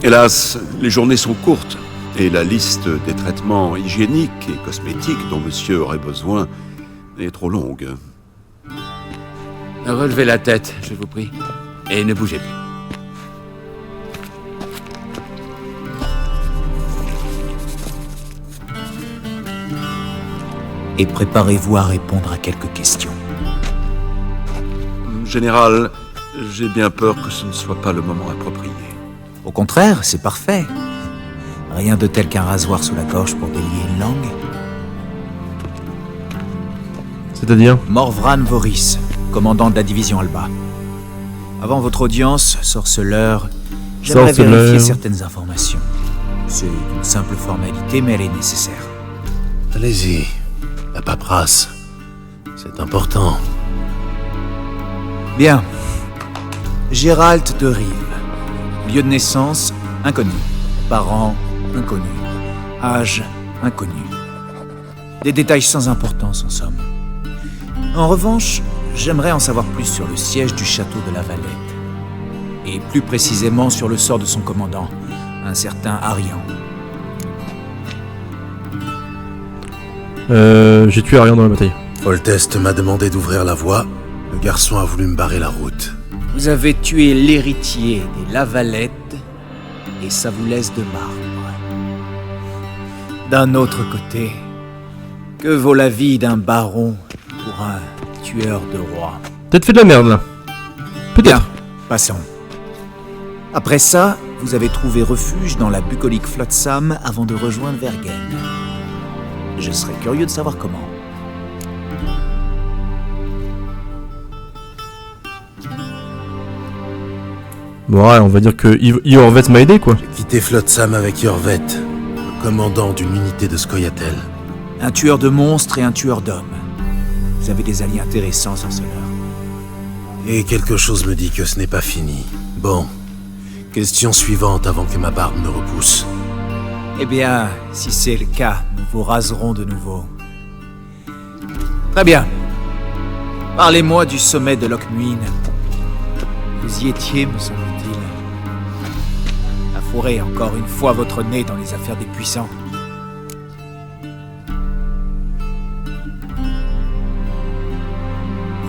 Hélas, les journées sont courtes, et la liste des traitements hygiéniques et cosmétiques dont monsieur aurait besoin est trop longue. Relevez la tête, je vous prie, et ne bougez plus. Et préparez-vous à répondre à quelques questions. Général, j'ai bien peur que ce ne soit pas le moment approprié. Au contraire, c'est parfait. Rien de tel qu'un rasoir sous la gorge pour délier une langue. C'est-à-dire? Morvran Voris, commandant de la division Alba. Avant votre audience, sorceleur, j'aimerais vérifier certaines informations. C'est une simple formalité, mais elle est nécessaire. Allez-y, la paperasse. C'est important. Bien. Gérald de Rive. Lieu de naissance, inconnu. Parents, inconnus. Âge, inconnu. Des détails sans importance, en somme. En revanche, j'aimerais en savoir plus sur le siège du château de la Valette. Et plus précisément sur le sort de son commandant, un certain Arian. J'ai tué Arian dans la bataille. Foltest m'a demandé d'ouvrir la voie. Le garçon a voulu me barrer la route. Vous avez tué l'héritier des Lavalette et ça vous laisse de marbre. D'un autre côté, que vaut la vie d'un baron pour un tueur de rois? Peut-être fait de la merde là. Peut-être. Bien, passons. Après ça, vous avez trouvé refuge dans la bucolique Flotsam avant de rejoindre Vergen. Je serais curieux de savoir comment. Bon ouais, on va dire que Iorvet m'a aidé quoi. J'ai quitté Flotsam avec Iorvet, le commandant d'une unité de Scoia'tael. Un tueur de monstres et un tueur d'hommes. Vous avez des alliés intéressants, sorceleur. Et quelque chose me dit que ce n'est pas fini. Bon, question suivante avant que ma barbe ne repousse. Eh bien, si c'est le cas, nous vous raserons de nouveau. Très bien. Parlez-moi du sommet de Lochmuin. Vous y étiez, me semble-t-il. Affourez encore une fois votre nez dans les affaires des puissants.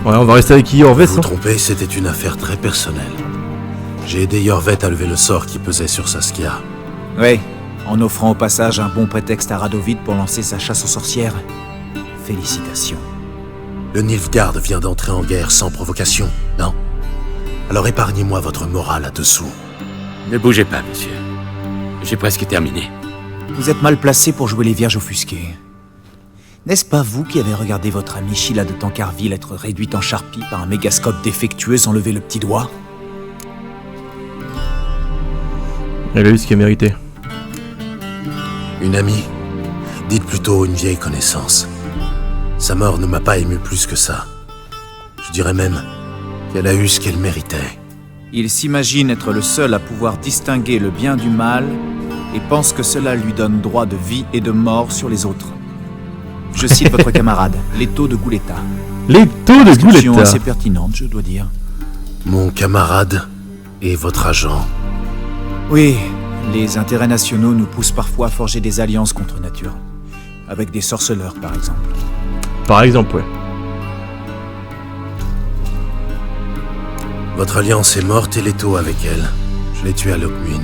Ouais, on va rester avec Iorvet. Vous vous trompez, c'était une affaire très personnelle. J'ai aidé Iorvet à lever le sort qui pesait sur Saskia. Oui, en offrant au passage un bon prétexte à Radovid pour lancer sa chasse aux sorcières. Félicitations. Le Nilfgaard vient d'entrer en guerre sans provocation, non? Alors épargnez-moi votre morale là-dessous. Ne bougez pas, monsieur. J'ai presque terminé. Vous êtes mal placé pour jouer les vierges offusquées. N'est-ce pas vous qui avez regardé votre amie Sheila de Tancarville être réduite en charpie par un mégascope défectueux sans lever le petit doigt? Elle a eu ce qu'elle méritait. Une amie? Dites plutôt une vieille connaissance. Sa mort ne m'a pas ému plus que ça. Je dirais même qu'elle a eu ce qu'elle méritait. Il s'imagine être le seul à pouvoir distinguer le bien du mal et pense que cela lui donne droit de vie et de mort sur les autres. Je cite votre camarade, Leto de Gouletta. Leto de Gouletta. Assez pertinente, je dois dire. Mon camarade et votre agent. Oui, les intérêts nationaux nous poussent parfois à forger des alliances contre nature. Avec des sorceleurs, par exemple. Par exemple, ouais. Votre alliance est morte et Leto avec elle. Je l'ai tué à Lochmuin.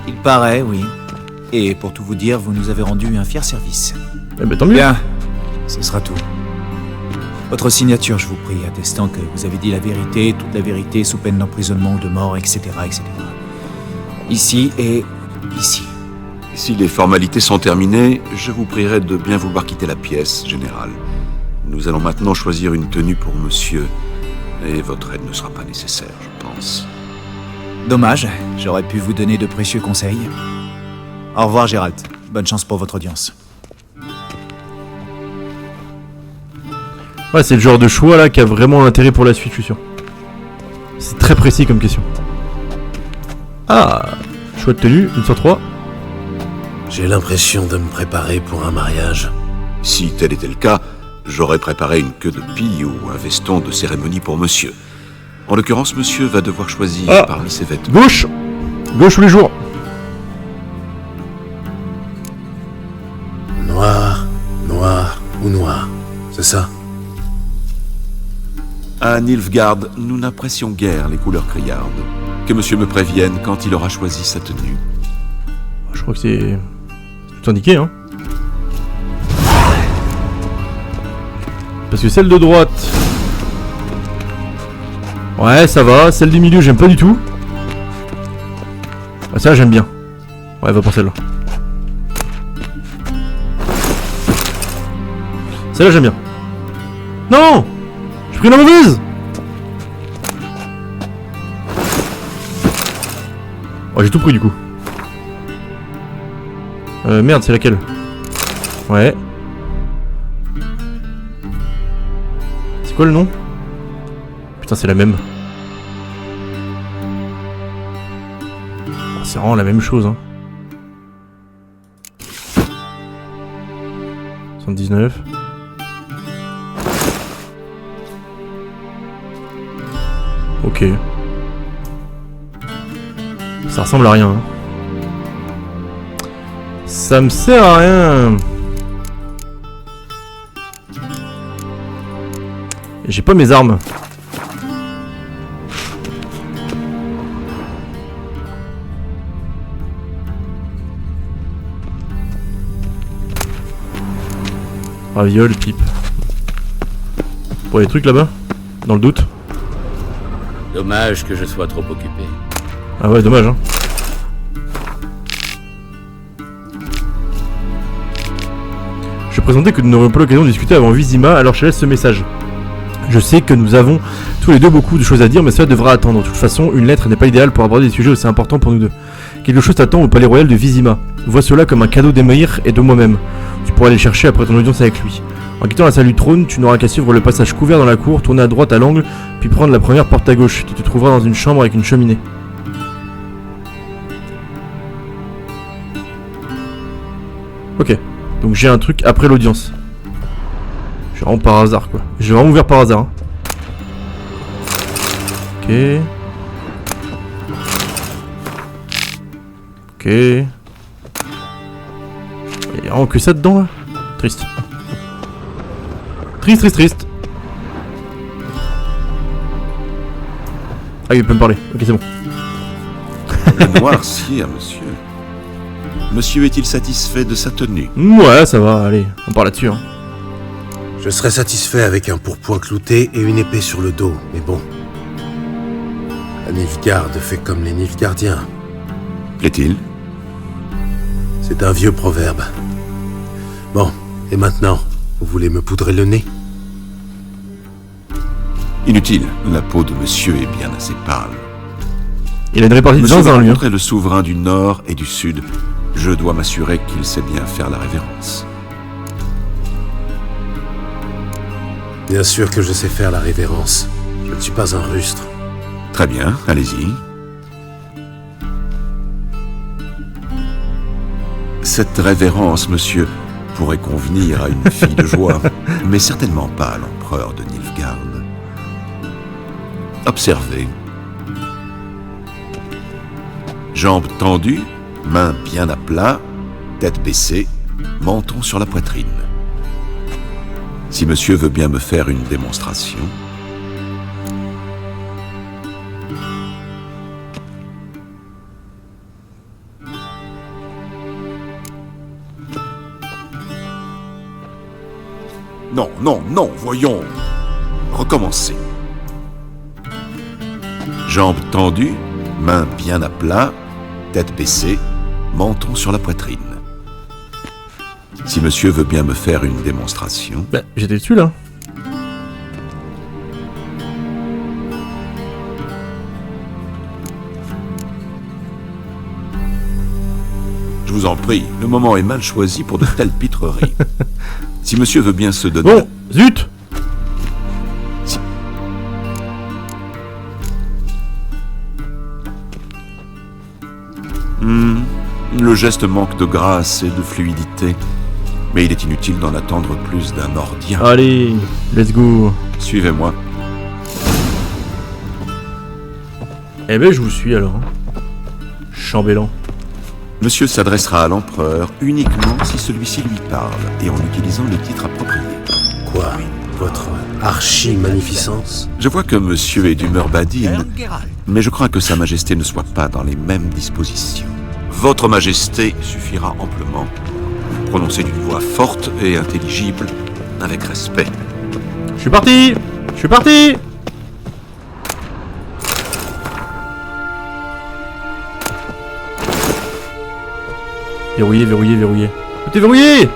Il paraît, oui. Et pour tout vous dire, vous nous avez rendu un fier service. Eh ben tant mieux. Bien, ce sera tout. Votre signature, je vous prie, attestant que vous avez dit la vérité, toute la vérité, sous peine d'emprisonnement ou de mort, etc., etc. Ici et ici. Si les formalités sont terminées, je vous prierai de bien vouloir quitter la pièce, général. Nous allons maintenant choisir une tenue pour monsieur, et votre aide ne sera pas nécessaire, je pense. Dommage, j'aurais pu vous donner de précieux conseils. Au revoir, Gérald. Bonne chance pour votre audience. Ouais, c'est le genre de choix là qui a vraiment intérêt pour la suite, je suis sûr. C'est très précis comme question. Ah, choix de tenue, 1 sur 3. J'ai l'impression de me préparer pour un mariage. Si tel était le cas, j'aurais préparé une queue de pie ou un veston de cérémonie pour monsieur. En l'occurrence, monsieur va devoir choisir parmi ses vêtements. Gauche! Gauche tous les jours. Noir, noir ou noir, c'est ça? À Nilfgaard, nous n'apprécions guère les couleurs criardes. Que monsieur me prévienne quand il aura choisi sa tenue. Je crois que c'est tout indiqué, hein. Parce que celle de droite... Ouais, ça va. Celle du milieu, j'aime pas du tout. Ah, ça, j'aime bien. Ouais, va pour celle-là. Celle-là, j'aime bien. Non! J'ai pris la mauvaise! Oh, j'ai tout pris du coup. Merde, c'est laquelle? Ouais. C'est quoi le nom? Putain, c'est la même. Oh, c'est vraiment la même chose, hein. 79. Ok. Ça ressemble à rien. Hein. Ça me sert à rien. J'ai pas mes armes. Raviole, pipe. Pour les trucs là-bas? Dans le doute? Dommage que je sois trop occupé. Ah ouais, dommage hein. Je présentais que nous n'aurions pas l'occasion de discuter avant Vizima, alors je laisse ce message. Je sais que nous avons tous les deux beaucoup de choses à dire, mais cela devra attendre. De toute façon, une lettre n'est pas idéale pour aborder des sujets aussi importants pour nous deux. Quelque chose t'attend au palais royal de Vizima. Vois cela comme un cadeau d'Emeir et de moi-même. Tu pourras aller le chercher après ton audience avec lui. En quittant la salle du trône, tu n'auras qu'à suivre le passage couvert dans la cour, tourner à droite à l'angle, puis prendre la première porte à gauche. Tu te trouveras dans une chambre avec une cheminée. Ok, donc j'ai un truc après l'audience. Je suis vraiment par hasard quoi. J'ai vraiment ouvert par hasard. Hein. Ok. Ok. Il y a vraiment que ça dedans là. Triste. Triste. Ah il peut me parler. Ok c'est bon. Le noir sire, monsieur. Monsieur est-il satisfait de sa tenue? Ouais, ça va, allez, on parle là-dessus. Hein. Je serais satisfait avec un pourpoint clouté et une épée sur le dos, mais bon. La Nilfgaard fait comme les Nilfgaardiens. Plaît-il? C'est un vieux proverbe. Bon, et maintenant, vous voulez me poudrer le nez? Inutile, la peau de monsieur est bien assez pâle. Il a une répartie de zinzin, lui. Monsieur est le souverain du Nord et du Sud. Je dois m'assurer qu'il sait bien faire la révérence. Bien sûr que je sais faire la révérence. Je ne suis pas un rustre. Très bien, allez-y. Cette révérence, monsieur, pourrait convenir à une fille de joie, mais certainement pas à l'empereur de Nilfgaard. Observez. Jambes tendues, mains bien à plat, tête baissée, menton sur la poitrine. Si monsieur veut bien me faire une démonstration... Non, voyons. Recommencez. Jambes tendues, mains bien à plat, tête baissée, menton sur la poitrine. Si monsieur veut bien me faire une démonstration... Bah, j'étais dessus, là. Je vous en prie, le moment est mal choisi pour de telles pitreries. Si monsieur veut bien se donner... Bon, zut! Le geste manque de grâce et de fluidité, mais il est inutile d'en attendre plus d'un Nordien. Allez, let's go. Suivez-moi. Eh ben, je vous suis alors. Chambellan. Monsieur s'adressera à l'empereur uniquement si celui-ci lui parle, et en utilisant le titre approprié. Quoi? Votre archi-magnificence? Je vois que monsieur est d'humeur badine, mais je crains que sa majesté ne soit pas dans les mêmes dispositions. Votre majesté suffira amplement. Prononcez d'une voix forte et intelligible, avec respect. Je suis parti! Verrouillé. Tout est verrouillé!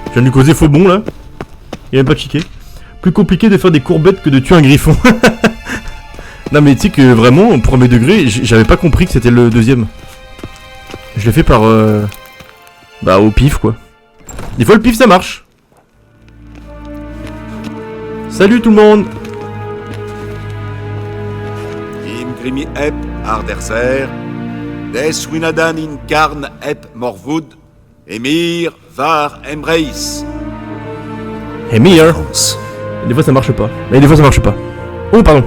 Je viens de lui causer faux bon là. Il a même pas chiqué. plus compliqué de faire des courbettes que de tuer un griffon. Non mais tu sais que vraiment, au premier degré, j'avais pas compris que c'était le deuxième. Je l'ai fait par... bah au pif quoi. Des fois le pif ça marche. Salut tout le monde. Grimi ep Arderser, des Winadan in Karn ep Morwood, Emir var Emreis. Emir. Des fois ça marche pas. Mais des fois ça marche pas. Oh pardon.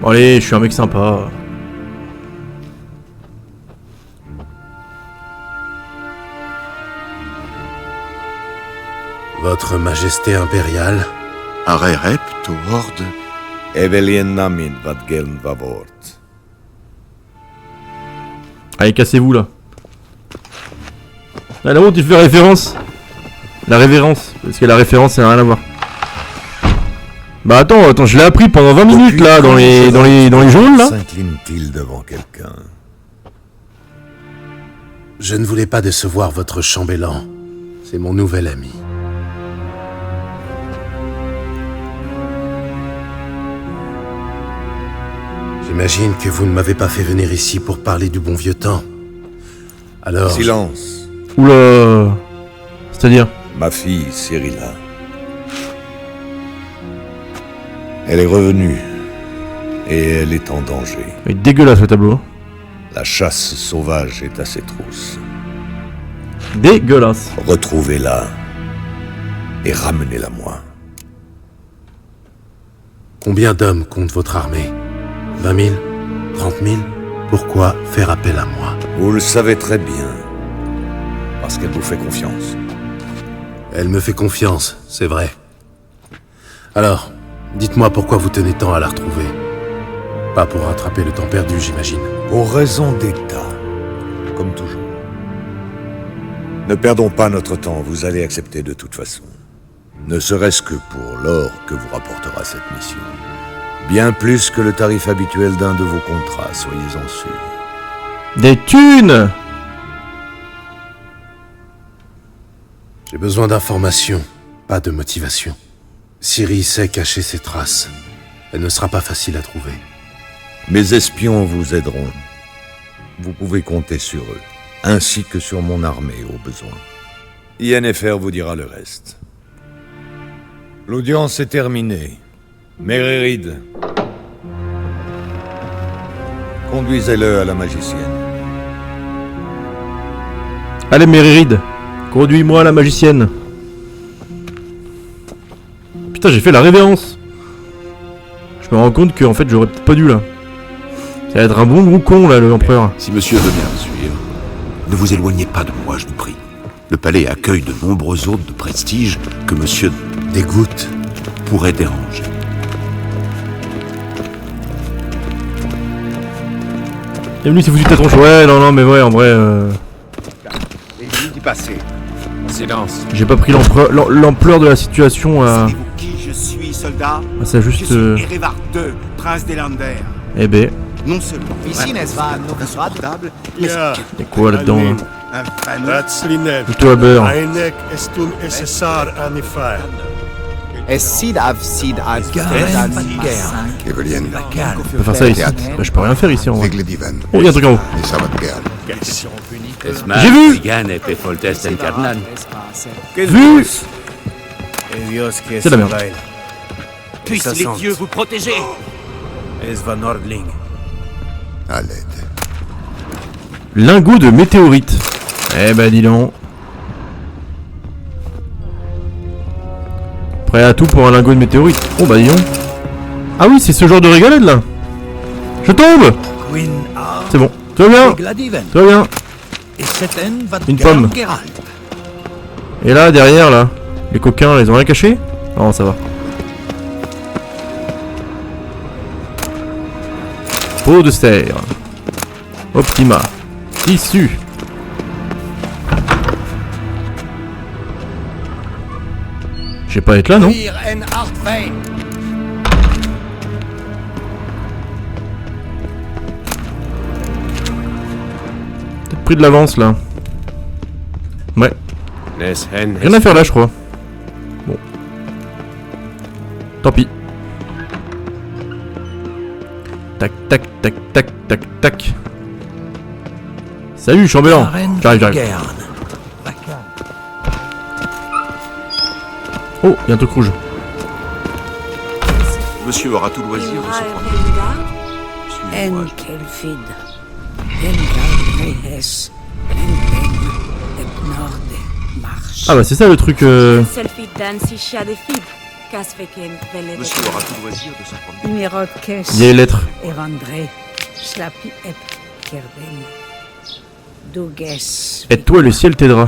Bon, allez, je suis un mec sympa. Votre Majesté impériale. Arerep Toward. Evelien Namin Vadgeln Vavort. Allez, cassez-vous là. Ah, là-haut, tu fais référence. La révérence. Parce que la référence, ça n'a rien à voir. Bah attends, je l'ai appris pendant 20 minutes là, dans les jaunes là. S'incline-t-il devant quelqu'un? Je ne voulais pas décevoir votre chambellan. C'est mon nouvel ami. J'imagine que vous ne m'avez pas fait venir ici pour parler du bon vieux temps. Alors... Silence. Oula. C'est-à-dire? Ma fille, Cyrilla. Elle est revenue. Et elle est en danger. Il est dégueulasse le tableau. La chasse sauvage est à ses trousses. Dégueulasse. Retrouvez-la. Et ramenez-la moi. Combien d'hommes compte votre armée? 20 000? 30 000? Pourquoi faire appel à moi? Vous le savez très bien. Parce qu'elle vous fait confiance. Elle me fait confiance, c'est vrai. Alors, dites-moi pourquoi vous tenez tant à la retrouver. Pas pour rattraper le temps perdu, j'imagine. Pour raison d'État. Comme toujours. Ne perdons pas notre temps, vous allez accepter de toute façon. Ne serait-ce que pour l'or que vous rapportera cette mission. Bien plus que le tarif habituel d'un de vos contrats, soyez-en sûrs. Des thunes! J'ai besoin d'informations, pas de motivation. Ciri sait cacher ses traces. Elle ne sera pas facile à trouver. Mes espions vous aideront. Vous pouvez compter sur eux, ainsi que sur mon armée au besoin. INFR vous dira le reste. L'audience est terminée. Mérérid, conduisez-le à la magicienne. Allez Mérérid, conduis-moi à la magicienne. Putain, j'ai fait la révérence. Je me rends compte qu'en fait j'aurais peut-être pas dû là. Ça va être un bon gros con là, l'empereur. Si monsieur veut bien me suivre, ne vous éloignez pas de moi, je vous prie. Le palais accueille de nombreux hôtes de prestige que monsieur dégoûte pourrait déranger. Bienvenue si vous suivez ta tronche. Ouais, non, mais ouais, en vrai. Silence. J'ai pas pris l'ampleur de la situation à. Savez-vous qui je suis, soldat? Ah, ça juste. Je suis Erevar II, prince des Lander. Eh ben. Non seulement ici, n'est-ce pas, insupportable, mais Y'a quoi là-dedans là? un fameux... Plutôt à beurre. Sid av sid ad Je peux faire ça ici. Bah, je peux rien faire ici en vrai. Oh, y'a un truc en haut. J'ai vu! Vu! C'est la merde. Puissent les dieux vous protéger! À l'aide. Lingot de météorite. Eh bah dis donc. Prêt à tout pour un lingot de météorite. Oh bah dis donc. Ah oui, c'est ce genre de rigolade là. Je tombe. C'est bon. Tout va bien. Tout va bien. Une pomme. Et là, derrière là, les coquins, ils ont rien caché? Non, ça va. Peau de serre. Optima. Tissu. Je vais pas être là, non? Peut-être pris de l'avance là. Ouais. Rien à faire là, je crois. Bon. Tant pis. Tac, tac, tac, tac, tac, tac. Salut, chambellan. J'arrive. Oh, il y a un truc rouge. Monsieur aura tout loisir de se prendre. Suivez-moi. Ah bah c'est ça le truc. Monsieur aura tout loisir de se prendre. Il y a les lettres. Aide-toi, le ciel t'aidera.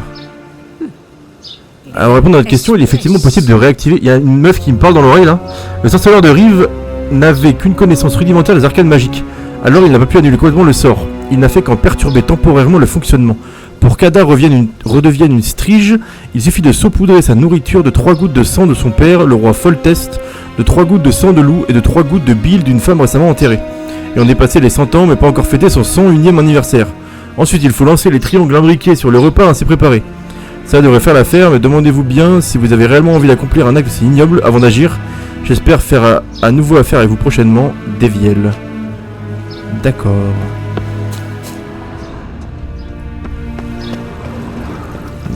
Alors, répondre à notre question, il est effectivement possible de réactiver. Il y a une meuf qui me parle dans l'oreille là. Le sorceleur de Rive n'avait qu'une connaissance rudimentaire des arcanes magiques. Alors, il n'a pas pu annuler complètement le sort. Il n'a fait qu'en perturber temporairement le fonctionnement. Pour qu'Ada redevienne une strige, il suffit de saupoudrer sa nourriture de 3 gouttes de sang de son père, le roi Foltest, de 3 gouttes de sang de loup et de 3 gouttes de bile d'une femme récemment enterrée. Et on dépassé les 100 ans, mais pas encore fêté son 101e anniversaire. Ensuite, il faut lancer les triangles imbriqués sur le repas ainsi préparé. Ça devrait faire l'affaire, mais demandez-vous bien si vous avez réellement envie d'accomplir un acte si ignoble avant d'agir. J'espère faire à nouveau affaire avec vous prochainement, Deviel. D'accord.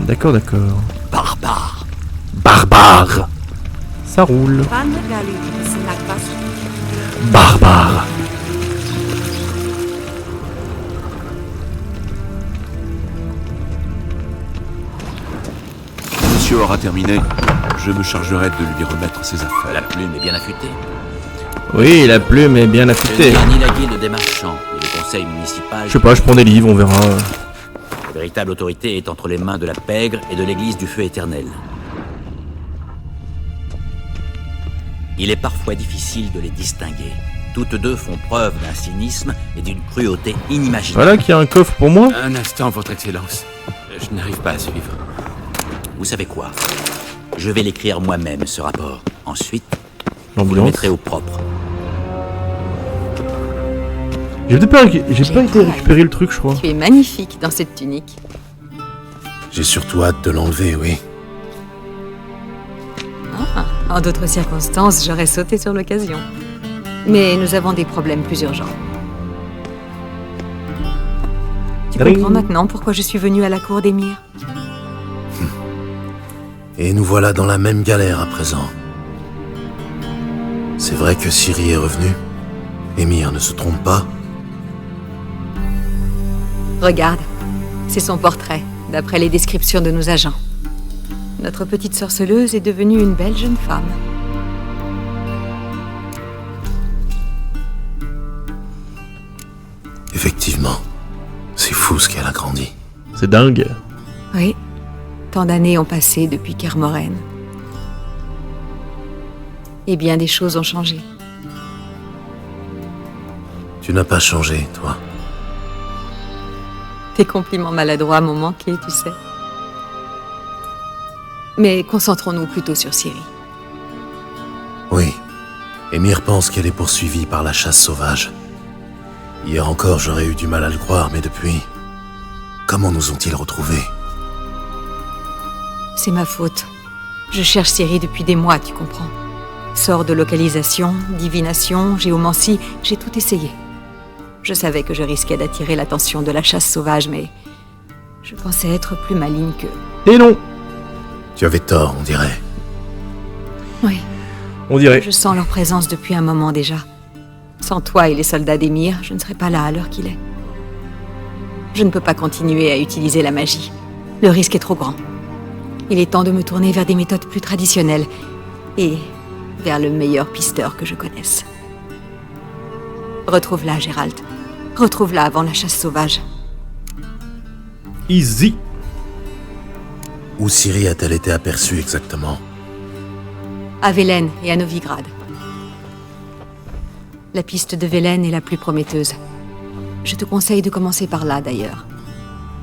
D'accord. Barbare. Barbare. Ça roule. Barbare. Monsieur aura terminé. Je me chargerai de lui remettre ses affaires. La plume est bien affûtée. Oui, la plume est bien Je affûtée. ne viens ni la guilde des marchands, ni le conseil municipal. Je sais pas, je prends des livres, on verra. La véritable autorité est entre les mains de la pègre et de l'église du feu éternel. Il est parfois difficile de les distinguer. Toutes deux font preuve d'un cynisme et d'une cruauté inimaginable. Voilà qu'il y a un coffre pour moi. Un instant, votre excellence. Je n'arrive pas à suivre. Vous savez quoi? Je vais l'écrire moi-même, ce rapport. Ensuite, vous le mettrez au propre. J'ai pas été récupérer le truc, je crois. Tu es magnifique dans cette tunique. J'ai surtout hâte de l'enlever, oui. Ah, en d'autres circonstances, j'aurais sauté sur l'occasion. Mais nous avons des problèmes plus urgents. Tu comprends maintenant pourquoi je suis venue à la cour d'Émir? Et nous voilà dans la même galère à présent. C'est vrai que Ciri est revenu. Émir ne se trompe pas. Regarde, c'est son portrait, d'après les descriptions de nos agents. Notre petite sorceleuse est devenue une belle jeune femme. Effectivement, c'est fou ce qu'elle a grandi. C'est dingue. Oui, tant d'années ont passé depuis Kermoren. Et bien des choses ont changé. Tu n'as pas changé, toi. Tes compliments maladroits m'ont manqué, tu sais. Mais concentrons-nous plutôt sur Ciri. Oui. Émir pense qu'elle est poursuivie par la chasse sauvage. Hier encore, j'aurais eu du mal à le croire, mais depuis... Comment nous ont-ils retrouvés? C'est ma faute. Je cherche Ciri depuis des mois, tu comprends. Sort de localisation, divination, géomancie, j'ai tout essayé. Je savais que je risquais d'attirer l'attention de la chasse sauvage, mais... je pensais être plus maligne qu'eux. Et non! Tu avais tort, on dirait. Oui. On dirait. Je sens leur présence depuis un moment déjà. Sans toi et les soldats d'Émir, je ne serais pas là à l'heure qu'il est. Je ne peux pas continuer à utiliser la magie. Le risque est trop grand. Il est temps de me tourner vers des méthodes plus traditionnelles et vers le meilleur pisteur que je connaisse. Retrouve-la, Gérald. Retrouve-la avant la chasse sauvage. Easy. Où Ciri a-t-elle été aperçue exactement? À Velen et à Novigrad. La piste de Velen est la plus prometteuse. Je te conseille de commencer par là, d'ailleurs.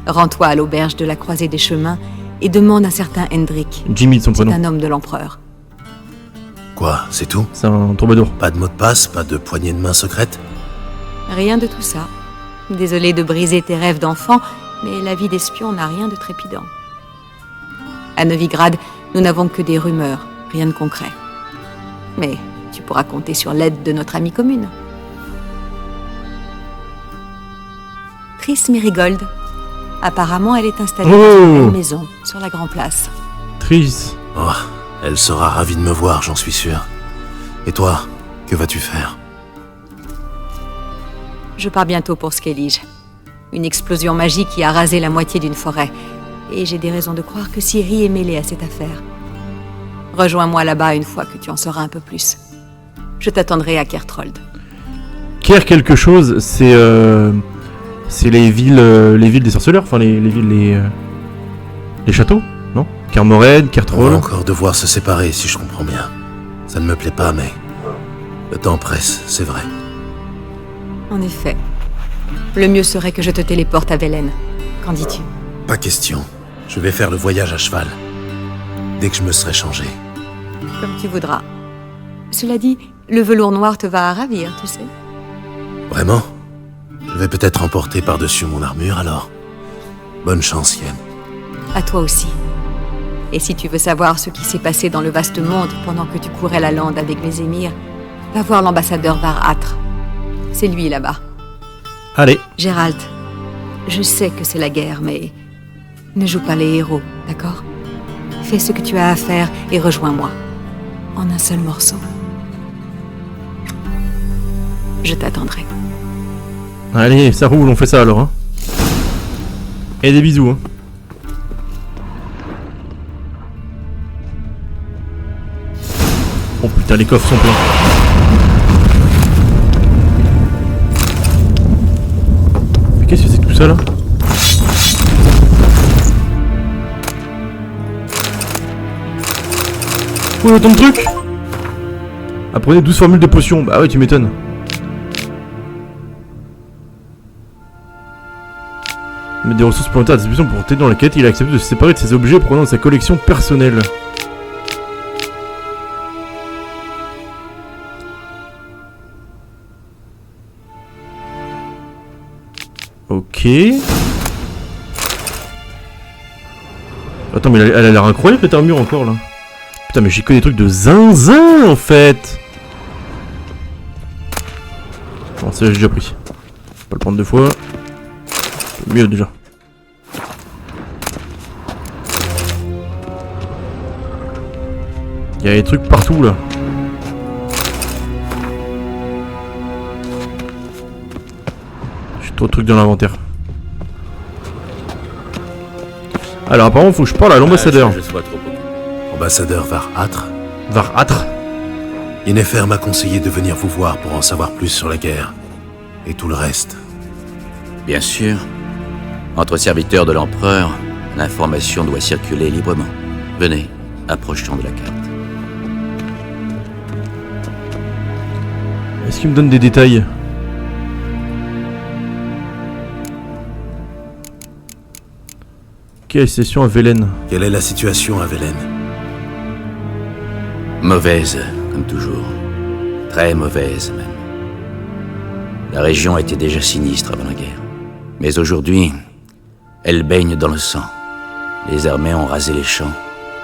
Rends-toi à l'auberge de la Croisée des Chemins et demande un certain Hendrik. Jimmy de son prénom. C'est un homme de l'empereur. Quoi, c'est tout? C'est un troubadour. Pas de mot de passe, pas de poignée de main secrète? Rien de tout ça. Désolé de briser tes rêves d'enfant, mais la vie d'espion n'a rien de trépidant. À Novigrad, nous n'avons que des rumeurs, rien de concret. Mais tu pourras compter sur l'aide de notre amie commune. Triss Merigold. Apparemment, elle est installée dans une belle maison, sur la Grand Place. Triss. Oh, elle sera ravie de me voir, j'en suis sûr. Et toi, que vas-tu faire? Je pars bientôt pour Skellige. Une explosion magique qui a rasé la moitié d'une forêt. Et j'ai des raisons de croire que Ciri est mêlée à cette affaire. Rejoins-moi là-bas une fois que tu en sauras un peu plus. Je t'attendrai à Kertrold. Ker quelque chose, c'est les villes des sorceleurs, enfin les villes, les châteaux, non? Kermoren, Kertrold. On va encore devoir se séparer, si je comprends bien. Ça ne me plaît pas, mais le temps presse, c'est vrai. En effet. Le mieux serait que je te téléporte à Velen. Qu'en dis-tu? Pas question. Je vais faire le voyage à cheval. Dès que je me serai changé. Comme tu voudras. Cela dit, le velours noir te va à ravir, tu sais. Vraiment? Je vais peut-être emporter par-dessus mon armure, alors. Bonne chance, Yen. À toi aussi. Et si tu veux savoir ce qui s'est passé dans le vaste monde pendant que tu courais la lande avec les émirs, va voir l'ambassadeur Var-Atre. C'est lui là-bas. Allez. Geralt, je sais que c'est la guerre, mais ne joue pas les héros, d'accord? Fais ce que tu as à faire et rejoins-moi. En un seul morceau. Je t'attendrai. Allez, ça roule, on fait ça alors. Hein. Et des bisous. Hein. Oh putain, les coffres sont pleins. Mais qu'est-ce que c'est que tout ça là? Oh, autant de trucs! Apprenez 12 formules de potions. Bah ouais, tu m'étonnes. Mais des ressources supplémentaires à disposition pour t'aider dans la quête, il a accepté de se séparer de ses objets provenant de sa collection personnelle. Ok. Attends, mais elle a l'air incroyable cette armure encore là. Putain, mais j'ai que des trucs de zinzin en fait. Bon, ça j'ai déjà pris. Faut pas le prendre deux fois. Mieux déjà. Il y a des trucs partout là. J'ai trop de trucs dans l'inventaire. Alors apparemment faut que je parle à l'ambassadeur. Ambassadeur Var-Atre. Var-Atre. Yennefer m'a conseillé de venir vous voir pour en savoir plus sur la guerre. Et tout le reste. Bien sûr. Entre serviteurs de l'empereur, l'information doit circuler librement. Venez, approchons de la carte. Est-ce qu'il me donne des détails? Quelle situation à Velen? Quelle est la situation à Velen? Mauvaise, comme toujours. Très mauvaise, même. La région était déjà sinistre avant la guerre. Mais aujourd'hui, elle baigne dans le sang. Les armées ont rasé les champs,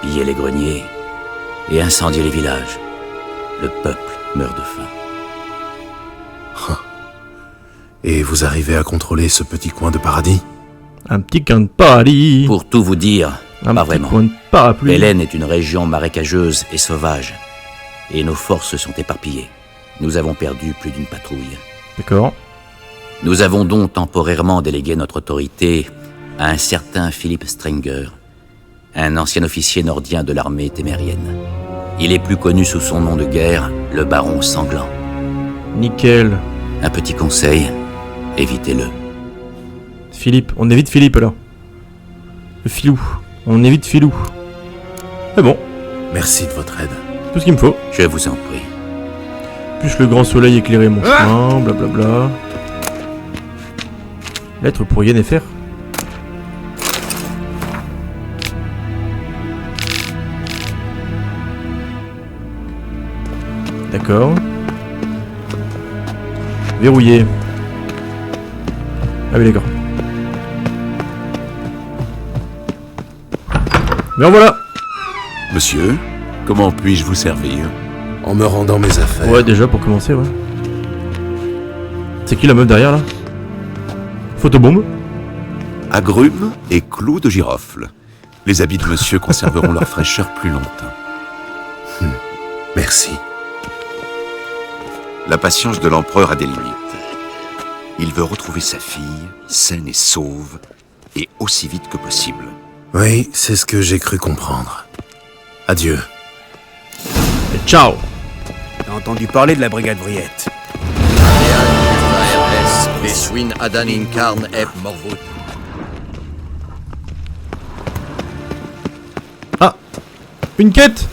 pillé les greniers et incendié les villages. Le peuple meurt de faim. Et vous arrivez à contrôler ce petit coin de paradis? Un petit coin de paradis. Pour tout vous dire, pas vraiment. Coin de parapluie. Velen est une région marécageuse et sauvage. Et nos forces sont éparpillées. Nous avons perdu plus d'une patrouille. D'accord. Nous avons donc temporairement délégué notre autorité à un certain Philippe Strenger, un ancien officier nordien de l'armée témérienne. Il est plus connu sous son nom de guerre, le Baron Sanglant. Nickel. Un petit conseil, évitez-le. Philippe, on évite Philippe alors. Le filou, on évite Filou. Mais bon. Merci de votre aide. Tout ce qu'il me faut. Je vous en prie. Plus le grand soleil éclairait mon chemin, blablabla. Lettre pour Yennefer. D'accord. Verrouillé. Ah oui d'accord. Mais en voilà. Monsieur, comment puis-je vous servir? en me rendant mes affaires. Ouais, déjà pour commencer, ouais. C'est qui la meuf derrière là? Photobombe? Agrumes et clous de girofle. Les habits de monsieur conserveront leur fraîcheur plus longtemps. Merci. La patience de l'empereur a des limites. Il veut retrouver sa fille, saine et sauve, et aussi vite que possible. Oui, c'est ce que j'ai cru comprendre. Adieu. Et ciao. T'as entendu parler de la brigade Vriette? Ah, une quête.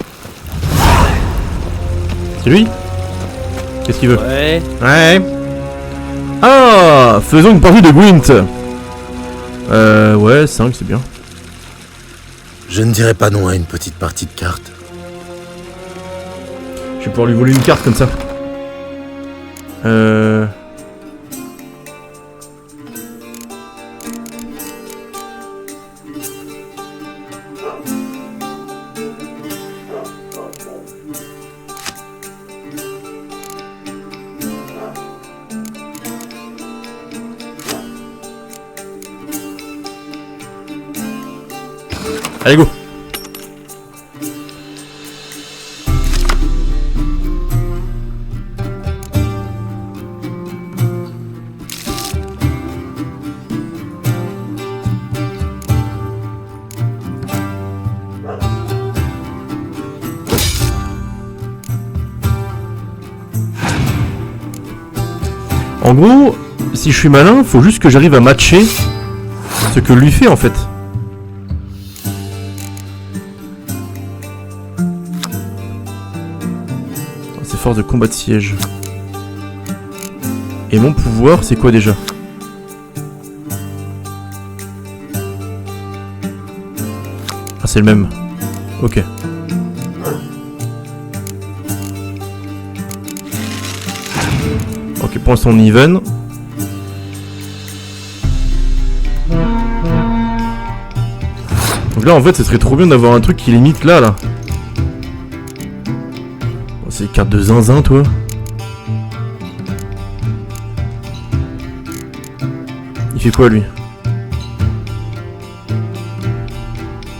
C'est lui? Qu'est-ce qu'il veut? Ouais. Ouais. Ah, faisons une partie de Gwent. Ouais, 5 c'est bien. Je ne dirais pas non à une petite partie de cartes. Je vais pouvoir lui voler une carte comme ça. Allez, go. En gros, si je suis malin, faut juste que j'arrive à matcher ce que lui fait en fait. C'est force de combat de siège. Et mon pouvoir, c'est quoi déjà? Ah, c'est le même. Ok. Ok, pour l'instant on est even. Donc là en fait ce serait trop bien d'avoir un truc qui limite là. Oh, c'est une carte de zinzin toi. Il fait quoi lui?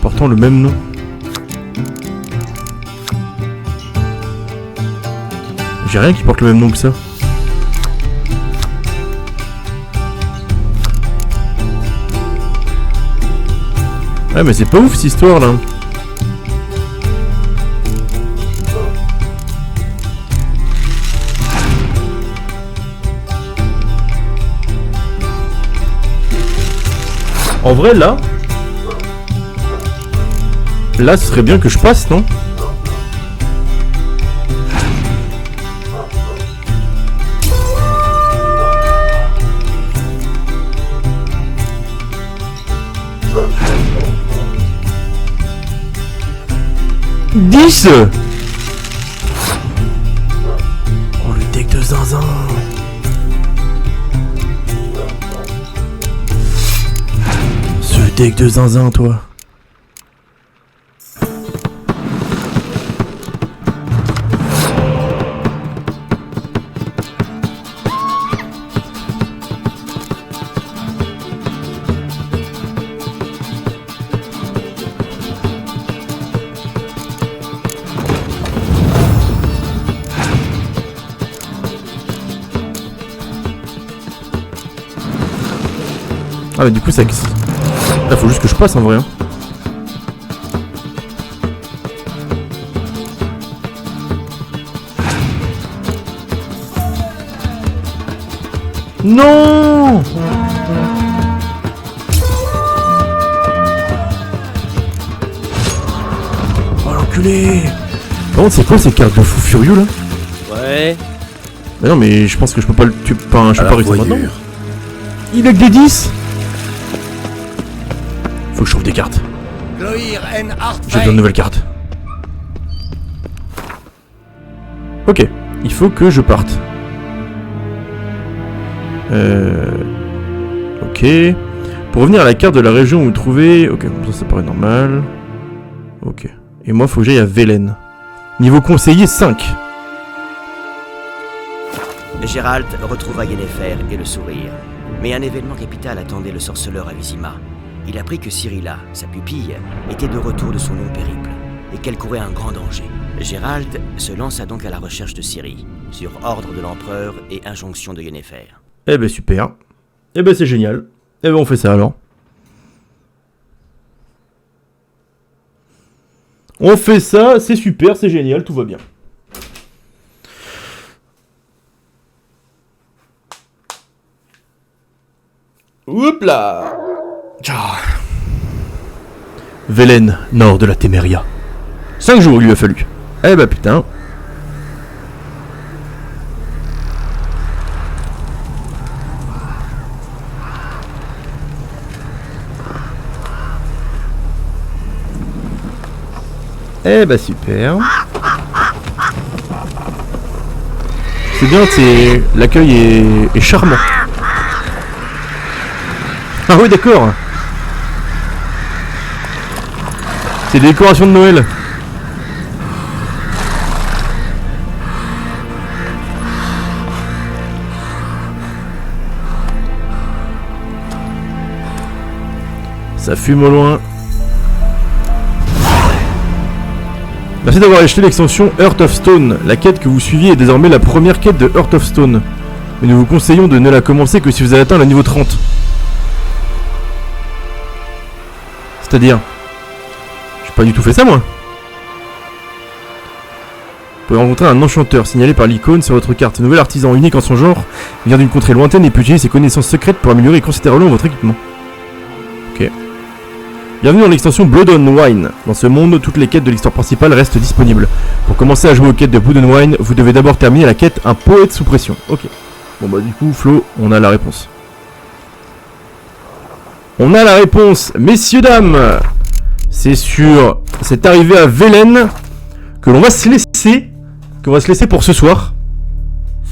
Portant le même nom. J'ai rien qui porte le même nom que ça. Ouais mais c'est pas ouf cette histoire là. En vrai là ce serait bien que je passe, non? « 10 ! Oh, le deck de zinzin. Ce deck de zinzin, toi. Ah bah du coup ça... Là faut juste que je passe en vrai hein. Non. Oh l'enculé. Par contre c'est quoi ces cartes de fou furieux là? Ouais. Bah non mais je pense que je peux pas le tuer, enfin, je peux pas réussir maintenant. Il a que des 10. Faut que je trouve des cartes. J'ai besoin de nouvelles cartes. Ok, il faut que je parte. Ok. Pour revenir à la carte de la région où vous trouvez... Ok, ça paraît normal. Ok. Et moi, faut que j'aille à Velen. Niveau conseiller 5. Gérald retrouva Yennefer et le sourire. Mais un événement capital attendait le sorceleur à Vizima. Il apprit que Cyrilla, sa pupille, était de retour de son long périple, et qu'elle courait un grand danger. Gérald se lança donc à la recherche de Ciri, sur ordre de l'empereur et injonction de Yennefer. Eh ben super. Eh ben c'est génial. Eh ben on fait ça alors. On fait ça, c'est super, c'est génial, tout va bien. Oups là. Velen, nord de la Téméria. 5 jours il lui a fallu. Eh bah putain. Eh bah super. C'est bien, c'est l'accueil est charmant. Ah oui d'accord. C'est des décorations de Noël. Ça fume au loin. Merci d'avoir acheté l'extension Heart of Stone. La quête que vous suiviez est désormais la première quête de Heart of Stone. Mais nous vous conseillons de ne la commencer que si vous avez atteint le niveau 30. C'est-à-dire, j'ai pas du tout fait ça moi. Vous pouvez rencontrer un enchanteur signalé par l'icône sur votre carte. Nouvel artisan unique en son genre, il vient d'une contrée lointaine et peut utiliser ses connaissances secrètes pour améliorer considérablement votre équipement. Ok. Bienvenue dans l'extension Blood and Wine. Dans ce monde, toutes les quêtes de l'histoire principale restent disponibles. Pour commencer à jouer aux quêtes de Blood and Wine, vous devez d'abord terminer la quête Un poète sous pression. Ok. Bon bah du coup, Flo, on a la réponse. On a la réponse, messieurs, dames. C'est sur cette arrivée à Velen que l'on va se laisser. Qu'on va se laisser pour ce soir.